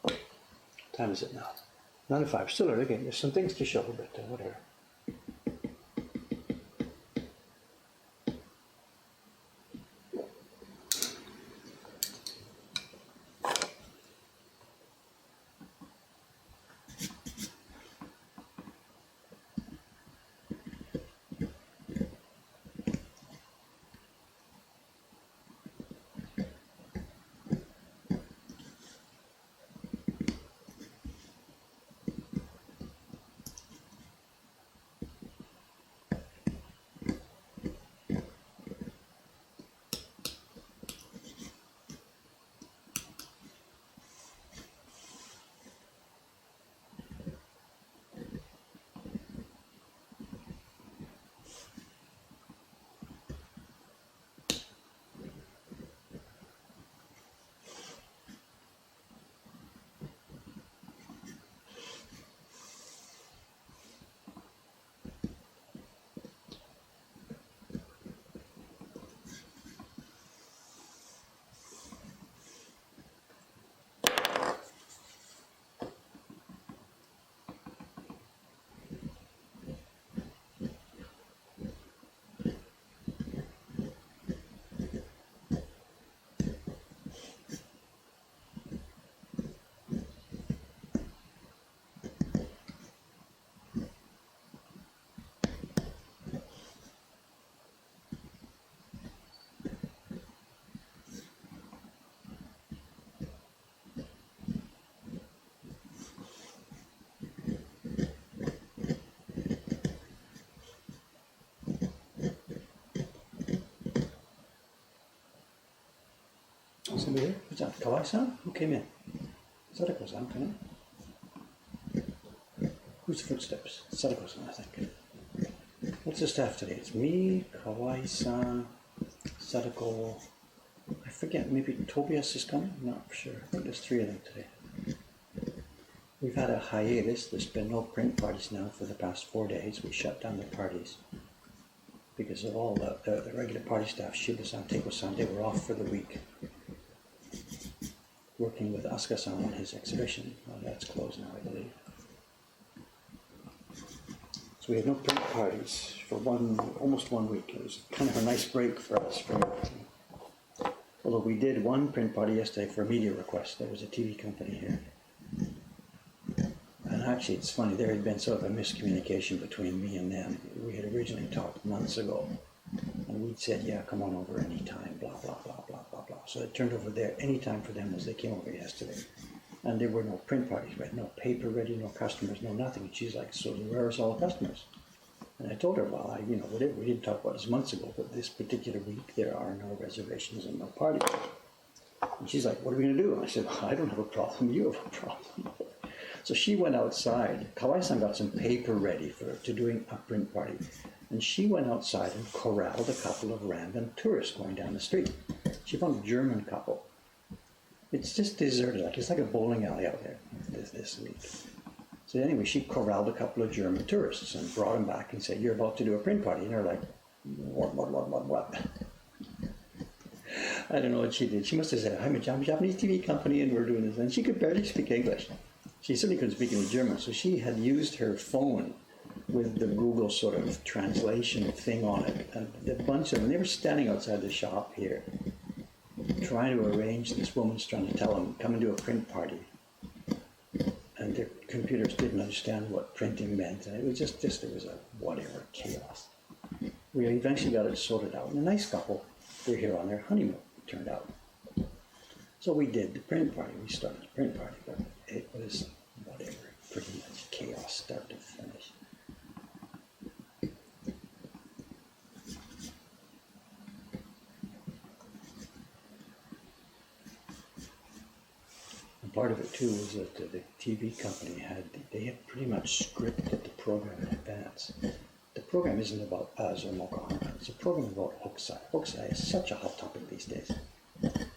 S1: What time is it now? 9:05. Still early. Okay, there's some things to show, but whatever. Somebody here? Who's that? Kawai-san? Who came in? Sadako-san, come in. Whose footsteps? Sadako-san, I think. What's the staff today? It's me, Kawai-san, Sadako. I forget, maybe Tobias is coming? I'm not sure. I think there's 3 of them today. We've had a hiatus. There's been no print parties now for the past 4 days. We shut down the parties because of all the regular party staff. Shiba-san, Teiko-san, they were off for the week, working with Asuka-san on his exhibition. Well, that's closed now, I believe. So we had no print parties for almost 1 week. It was kind of a nice break for us. Although we did one print party yesterday for a media request. There was a TV company here. And actually, it's funny, there had been sort of a miscommunication between me and them. We had originally talked months ago, and we'd said, yeah, come on over anytime, blah, blah, blah, blah, blah, blah. So it turned over there, anytime for them as they came over yesterday. And there were no print parties, right? No paper ready, no customers, no nothing. And she's like, so where's all the customers? And I told her, well, whatever, we didn't talk about this months ago, but this particular week, there are no reservations and no parties. And she's like, what are we going to do? And I said, well, I don't have a problem, you have a problem. So she went outside. Kawai-san got some paper ready to doing a print party. And she went outside and corralled a couple of random tourists going down the street. She found a German couple. It's just deserted, it's like a bowling alley out there this week. So anyway, she corralled a couple of German tourists and brought them back and said, you're about to do a print party. And they're like, what? I don't know what she did. She must have said, I'm a Japanese TV company and we're doing this. And she could barely speak English. She certainly couldn't speak any German. So she had used her phone with the Google sort of translation thing on it. And a bunch of them, they were standing outside the shop here, trying to arrange, this woman's trying to tell them, come and do a print party. And their computers didn't understand what printing meant. And it was just it was a whatever chaos. We eventually got it sorted out. And a nice couple, they're here on their honeymoon, it turned out. So we did the print party. We started the print party, but it was whatever, pretty much chaos, start to finish. And part of it too was that the TV company had pretty much scripted the program in advance. The program isn't about us or Mokohama. It's a program about Hokusai. Hokusai is such a hot topic these days.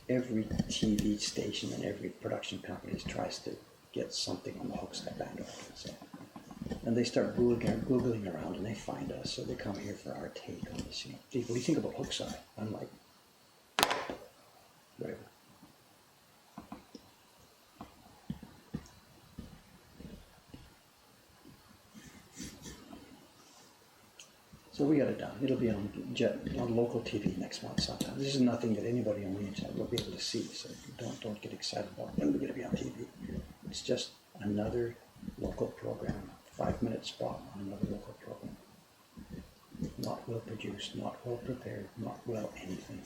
S1: Every TV station and every production company tries to get something on the Hokusai bandwagon. So. And they start Googling around and they find us. So they come here for our take on this. What do you think about Hokusai? I'm like, whatever. So we got it done. It'll be on local TV next month sometime. This is nothing that anybody on the internet will be able to see, so don't get excited about when we're going to be on TV. It's just another local program, 5-minute spot on another local program. Not well produced, not well prepared, not well anything.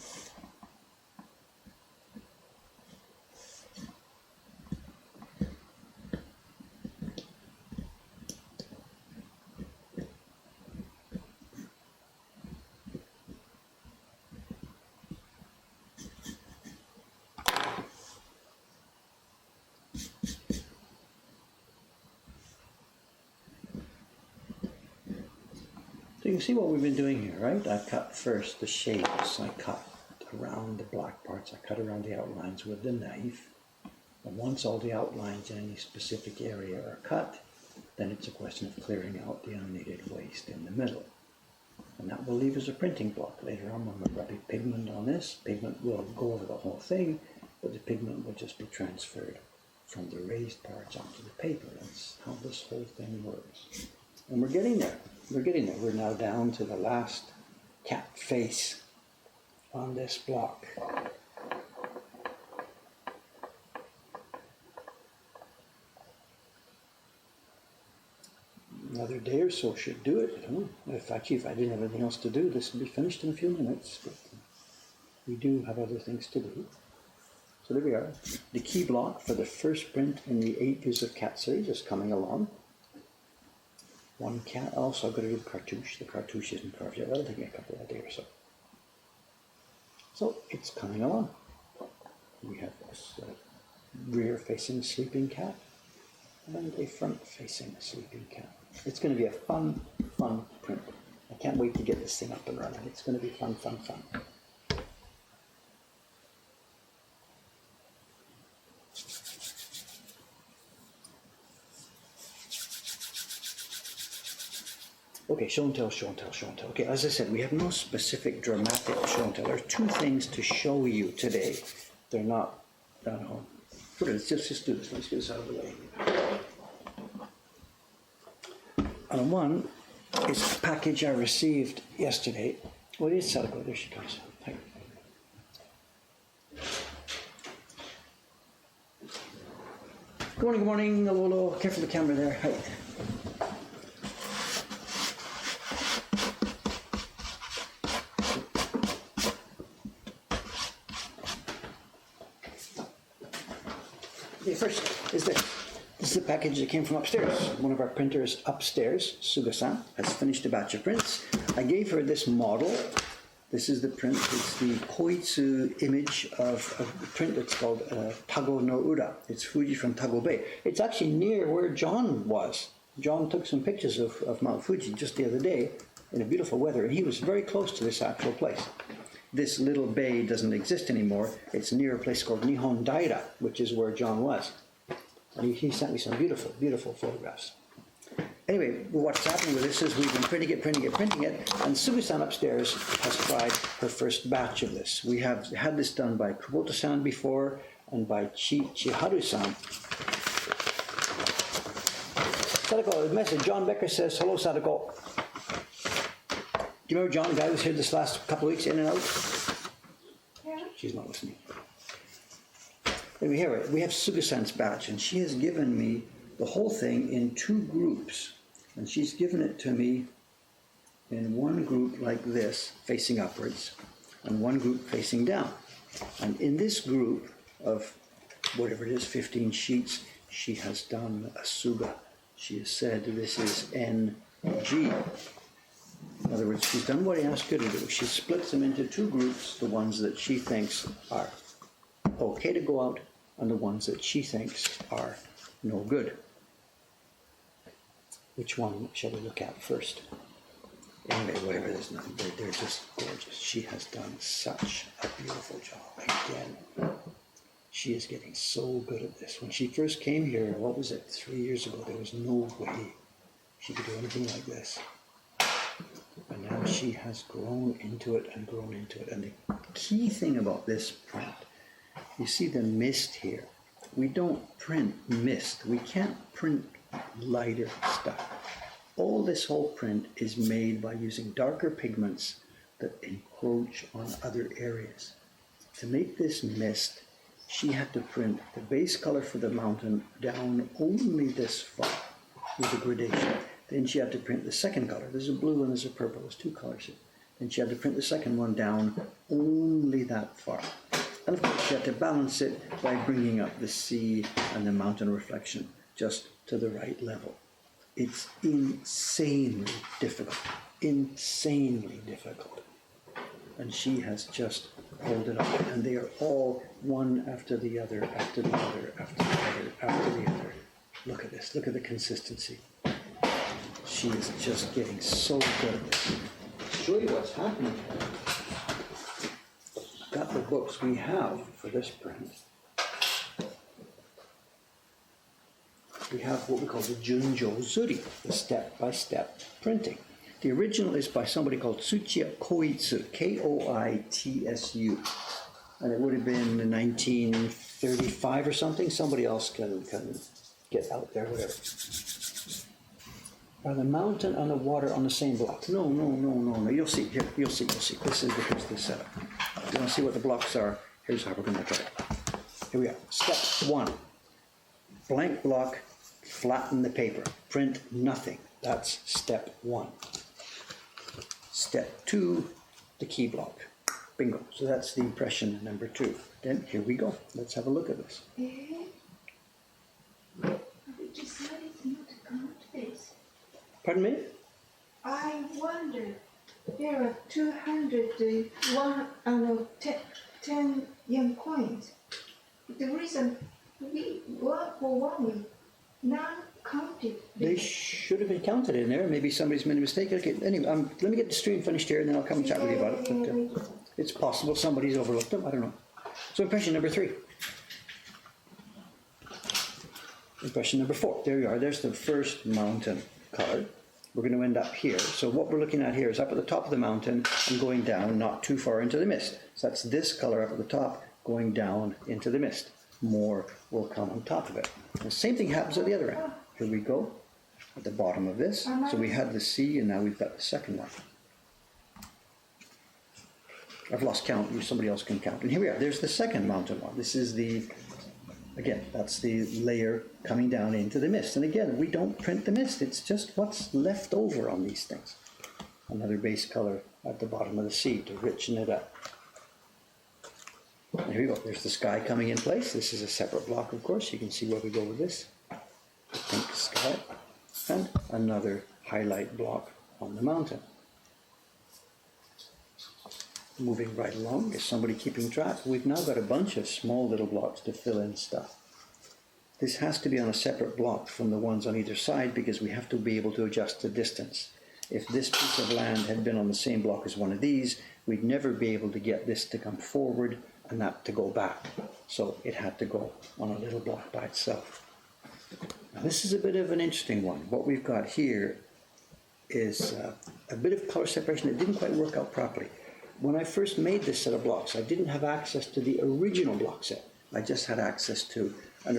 S1: So you can see what we've been doing here, right? I cut first the shapes. I cut around the black parts. I cut around the outlines with the knife. And once all the outlines in any specific area are cut, then it's a question of clearing out the unneeded waste in the middle. And that will leave us a printing block. Later on, when we're rubbing pigment on this, pigment will go over the whole thing, but the pigment will just be transferred from the raised parts onto the paper. That's how this whole thing works. And we're getting there. We're getting there. We're now down to the last cat face on this block. Another day or so should do it. If I didn't have anything else to do, this would be finished in a few minutes. But we do have other things to do. So there we are. The key block for the first print in the 8 Views of Cat series is coming along. One cat. Also, I've got to do the cartouche. The cartouche isn't carved yet. That'll take me a couple of days or so. So it's coming along. We have this rear-facing sleeping cat and a front-facing sleeping cat. It's going to be a fun print. I can't wait to get this thing up and running. It's going to be fun. Okay, show and tell. Okay, as I said, we have no specific dramatic show and tell. There are 2 things to show you today. They're not, let's just do this. Let's get this out of the way. And one is a package I received yesterday. Well, it is Sadako. There she comes. Hi. Good morning. Hello. Careful the camera there. Hi. First is this. This is a package that came from upstairs. One of our printers upstairs, Suga-san, has finished a batch of prints. I gave her this model. This is the print. It's the Koitsu image of a print that's called Tago no Ura. It's Fuji from Tago Bay. It's actually near where John was. John took some pictures of Mount Fuji just the other day in a beautiful weather, and he was very close to this actual place. This little bay doesn't exist anymore. It's near a place called Nihon Daira, which is where John was. And he sent me some beautiful photographs. Anyway, what's happening with this is we've been printing it, and Suga-san upstairs has tried her first batch of this. We have had this done by Kubota-san before, and by Chiharu-san. Sadako, a message. John Becker says, hello, Sadako. Do you remember John, the guy who was here this last couple of weeks, in and out? Yeah. She's not listening. We have Suga-san's batch, and she has given me the whole thing in 2 groups. And she's given it to me in one group like this, facing upwards, and one group facing down. And in this group of whatever it is, 15 sheets, she has done a Suga. She has said this is NG. In other words, she's done what I asked her to do. She splits them into 2 groups, the ones that she thinks are okay to go out, and the ones that she thinks are no good. Which one shall we look at first? Anyway, whatever, they're just gorgeous. She has done such a beautiful job. Again, she is getting so good at this. When she first came here, 3 years ago, there was no way she could do anything like this. And now she has grown into it. And the key thing about this print, you see the mist here. We don't print mist. We can't print lighter stuff. All this whole print is made by using darker pigments that encroach on other areas. To make this mist, she had to print the base color for the mountain down only this far with the gradation. Then she had to print the second color. There's a blue and there's a purple. There's two colors here. Then she had to print the second one down only that far. And of course she had to balance it by bringing up the sea and the mountain reflection just to the right level. It's insanely difficult. Insanely difficult. And she has just pulled it up. And they are all one after the other, after the other, after the other, after the other. Look at this. Look at the consistency. She is just getting so good at this. I'll show you what's happening. I've got the books we have for this print. We have what we call the Junjo Zuri, the step-by-step printing. The original is by somebody called Tsuchiya Koitsu, K-O-I-T-S-U. And it would have been in 1935 or something. Somebody else can get out there, whatever. Are the mountain and the water on the same block? No. You'll see, here, you'll see. Here's the setup. You want to see what the blocks are? Here's how we're going to try it. Here we are. Step 1. Blank block, flatten the paper. Print nothing. That's step 1. Step 2, the key block. Bingo. So that's the impression number 2. Then here we go. Let's have a look at this.
S2: I decided not to count this.
S1: Pardon me?
S2: I wonder, there are 10 yen coins. The reason we work for 1 week, none counted.
S1: They should have been counted in there. Maybe somebody's made a mistake. Okay, anyway, let me get the stream finished here and then I'll come and chat with you about it. But it's possible somebody's overlooked them. I don't know. So impression number 3. Impression number 4. There you are. There's the first mountain color. We're going to end up here. So what we're looking at here is up at the top of the mountain and going down not too far into the mist. So that's this color up at the top going down into the mist. More will come on top of it. The same thing happens at the other end. Here we go at the bottom of this. So we had the sea and now we've got the second one. I've lost count. Somebody else can count. And here we are. There's the second mountain one. This is the... Again, that's the layer coming down into the mist. And again, we don't print the mist. It's just what's left over on these things. Another base color at the bottom of the sea to richen it up. And here we go. There's the sky coming in place. This is a separate block, of course. You can see where we go with this. The pink sky. And another highlight block on the mountain. Moving right along, is somebody keeping track? We've now got a bunch of small little blocks to fill in stuff. This has to be on a separate block from the ones on either side because we have to be able to adjust the distance. If this piece of land had been on the same block as one of these, we'd never be able to get this to come forward and that to go back. So it had to go on a little block by itself. Now this is a bit of an interesting one. What we've got here is a bit of color separation that didn't quite work out properly. When I first made this set of blocks, I didn't have access to the original block set. I just had access to a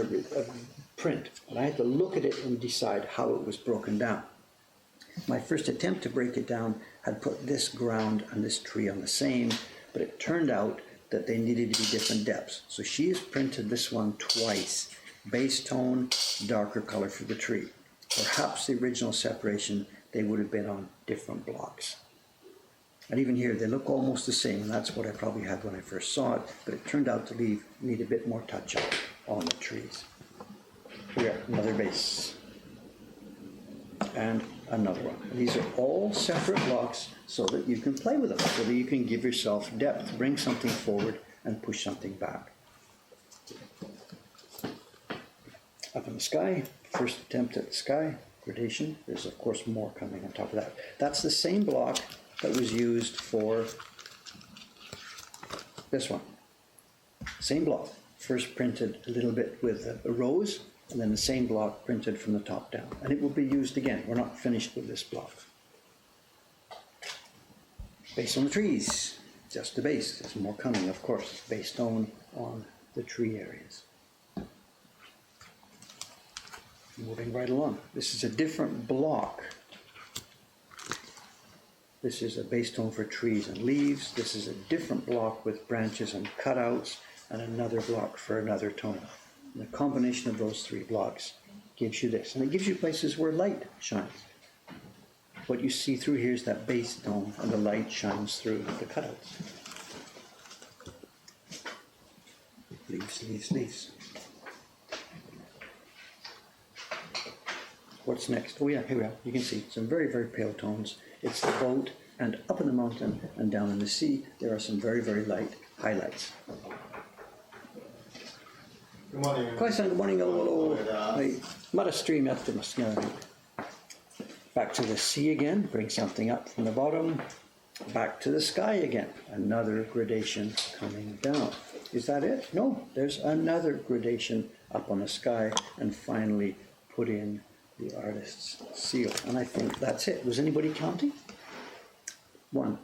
S1: print, and I had to look at it and decide how it was broken down. My first attempt to break it down had put this ground and this tree on the same, but it turned out that they needed to be different depths. So she has printed this one twice. Base tone, darker color for the tree. Perhaps the original separation, they would have been on different blocks. And even here, they look almost the same, and that's what I probably had when I first saw it, but it turned out to need a bit more touch-up on the trees. Here, another base. And another one. And these are all separate blocks so that you can play with them, so that you can give yourself depth, bring something forward, and push something back. Up in the sky, first attempt at the sky, gradation. There's, of course, more coming on top of that. That's the same block that was used for this one. Same block. First printed a little bit with a rose, and then the same block printed from the top down. And it will be used again. We're not finished with this block. Base on the trees. Just the base. There's more coming, of course. Base tone on the tree areas. Moving right along. This is a different block This is a base tone for trees and leaves. This is a different block with branches and cutouts, and another block for another tone. And the combination of those three blocks gives you this. And it gives you places where light shines. What you see through here is that base tone, and the light shines through the cutouts. Leaves, leaves, leaves. What's next? Oh yeah, here we are. You can see some very, very pale tones. It's the boat, and up in the mountain and down in the sea, there are some very, very light highlights.
S3: Good morning.
S1: 小林さん、good morning. Hello, hello. はい。まだストリームやってますね。Back to the sea again. Bring something up from the bottom. Back to the sky again. Another gradation coming down. Is that it? No. There's another gradation up on the sky, and finally put in the artist's seal. And I think that's it. Was anybody counting? 1,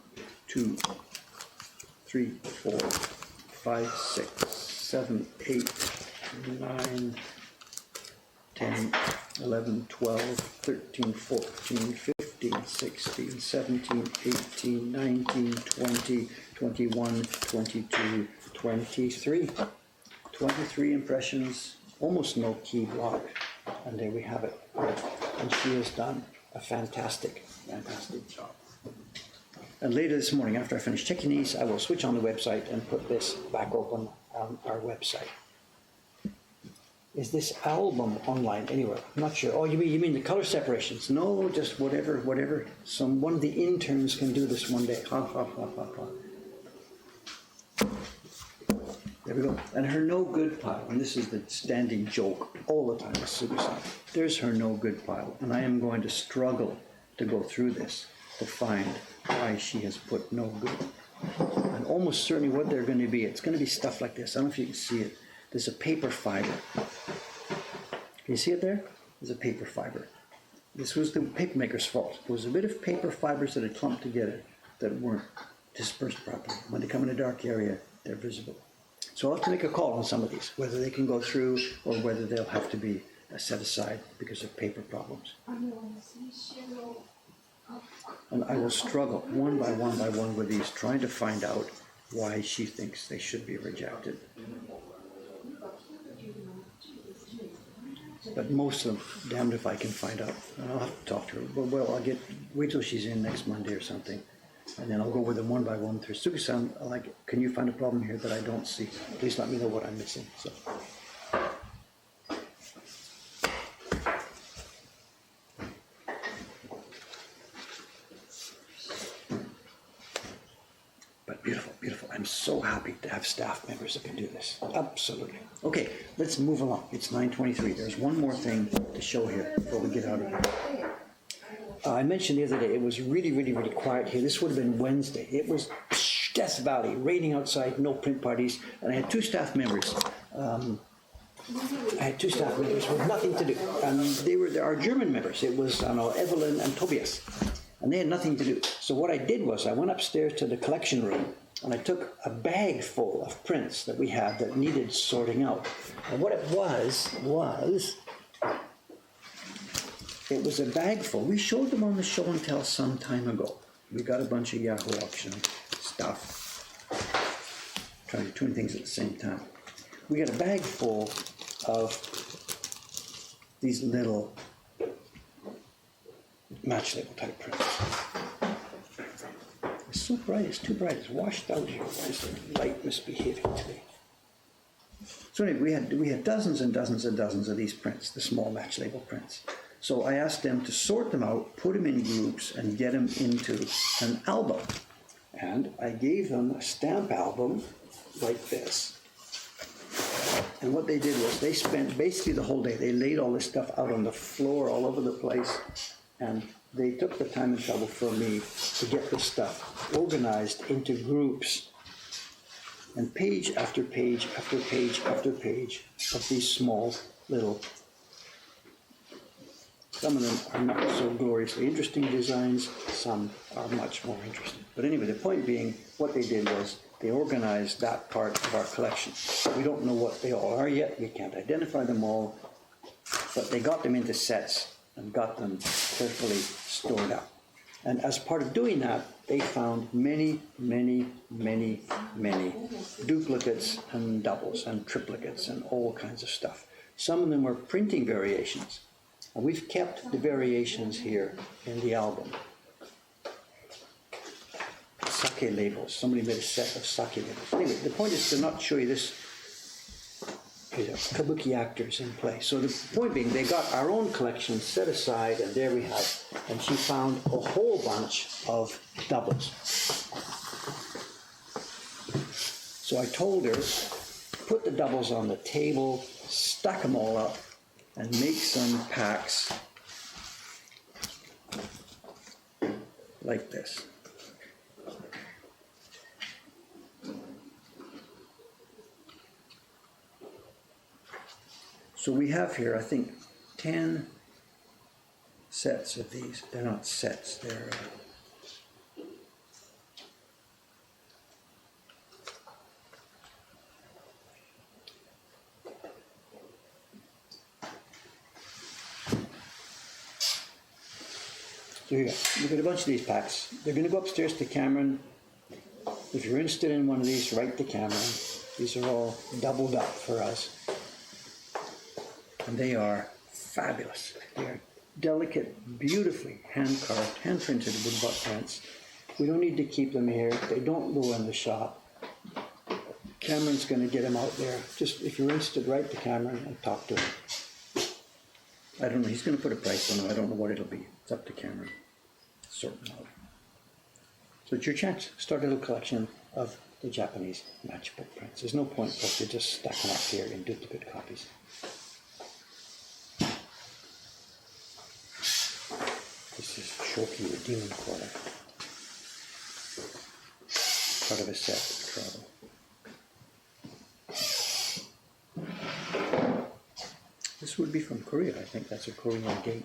S1: 2, 3, 4, 5, 6, 7, 8, 9, 10, 11, 12, 13, 14, 15, 16, 17, 18, 19, 20, 21, 22, 23. 23 impressions, almost no key block. And there we have it. And she has done a fantastic, fantastic job. And later this morning, after I finish checking these, I will switch on the website and put this back open on our website. Is this album online anywhere? I'm not sure. Oh, you mean the color separations? No, just whatever. One of the interns can do this one day. Ha, ha, ha, ha, ha. There we go. And her no good pile, and this is the standing joke all the time with Sugusan. There's her no good pile, and I am going to struggle to go through this to find why she has put no good. And almost certainly what they're going to be, it's going to be stuff like this. I don't know if you can see it. There's a paper fiber. Can you see it there? There's a paper fiber. This was the paper maker's fault. There was a bit of paper fibers that had clumped together that weren't dispersed properly. When they come in a dark area, they're visible. So I'll have to make a call on some of these, whether they can go through or whether they'll have to be set aside because of paper problems. And I will struggle one by one with these, trying to find out why she thinks they should be rejected. But most of them, damned if I can find out. And I'll have to talk to her. Well, wait till she's in next Monday or something. And then I'll go with them one by one through. Sugi-san, can you find a problem here that I don't see? Please let me know what I'm missing. So. But beautiful, beautiful. I'm so happy to have staff members that can do this. Absolutely. Okay, let's move along. It's 9:23. There's one more thing to show here before we get out of here. I mentioned the other day, it was really, really, really quiet here. This would have been Wednesday. It was Death Valley, raining outside, no print parties, and I had two staff members. With nothing to do, and they were our German members. It was Evelyn and Tobias, and they had nothing to do. So what I did was I went upstairs to the collection room, and I took a bag full of prints that we had that needed sorting out. And what it was it was a bag full. We showed them on the show and tell some time ago. We got a bunch of Yahoo auction stuff. Trying to do two things at the same time. We got a bag full of these little match label type prints. It's so bright, it's too bright, it's washed out here. Why is the light misbehaving today? So anyway, we had dozens and dozens and dozens of these prints, the small match label prints. So I asked them to sort them out, put them in groups, and get them into an album. And I gave them a stamp album like this. And what they did was they spent basically the whole day. They laid all this stuff out on the floor all over the place. And they took the time and trouble for me to get this stuff organized into groups. And page after page after page after page of these small little. Some of them are not so gloriously interesting designs, some are much more interesting. But anyway, the point being, what they did was they organized that part of our collection. We don't know what they all are yet, we can't identify them all, but they got them into sets and got them carefully stored up. And as part of doing that, they found many, many, many, many duplicates and doubles and triplicates and all kinds of stuff. Some of them were printing variations. And we've kept the variations here in the album. Sake labels. Somebody made a set of sake labels. Anyway, the point is to not show you this. These are kabuki actors in play. So the point being, they got our own collection set aside, and there we have. And she found a whole bunch of doubles. So I told her, put the doubles on the table, stack them all up, and make some packs like this. So we have here, I think, 10 sets of these. They're not sets, they're so here, look at a bunch of these packs. They're going to go upstairs to Cameron. If you're interested in one of these, write to Cameron. These are all doubled up for us. And they are fabulous. They are delicate, beautifully hand-carved, hand-printed woodblock prints. We don't need to keep them here. They don't go in the shop. Cameron's going to get them out there. Just if you're interested, write to Cameron and talk to him. I don't know. He's going to put a price on them. I don't know what it'll be. It's up to Cameron. Sort them out. So it's your chance. Start a little collection of the Japanese matchbook prints. There's no point for us to just stack them up here in duplicate copies. This is Shoki, the Demon Quarter. Part of a set travel. This would be from Korea. I think that's a Korean date.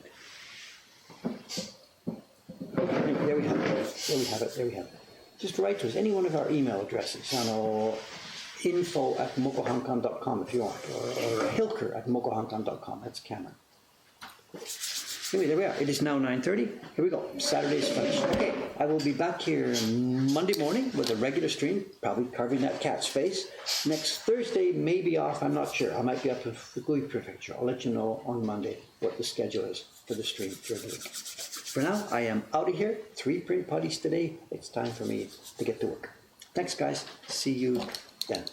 S1: There we have it. There we have it. There we have it. Just write to us. Any one of our email addresses. info@mokohankan.com if you want. Or hilker@mokohankan.com. That's Cameron. Anyway, there we are. It is now 9:30. Here we go. Saturday's finished. Okay, I will be back here Monday morning with a regular stream, probably carving that cat's face. Next Thursday may be off. I'm not sure. I might be up in Fukui Prefecture. I'll let you know on Monday what the schedule is for the stream during the week. For now, I am out of here. 3 print putties today. It's time for me to get to work. Thanks, guys. See you then.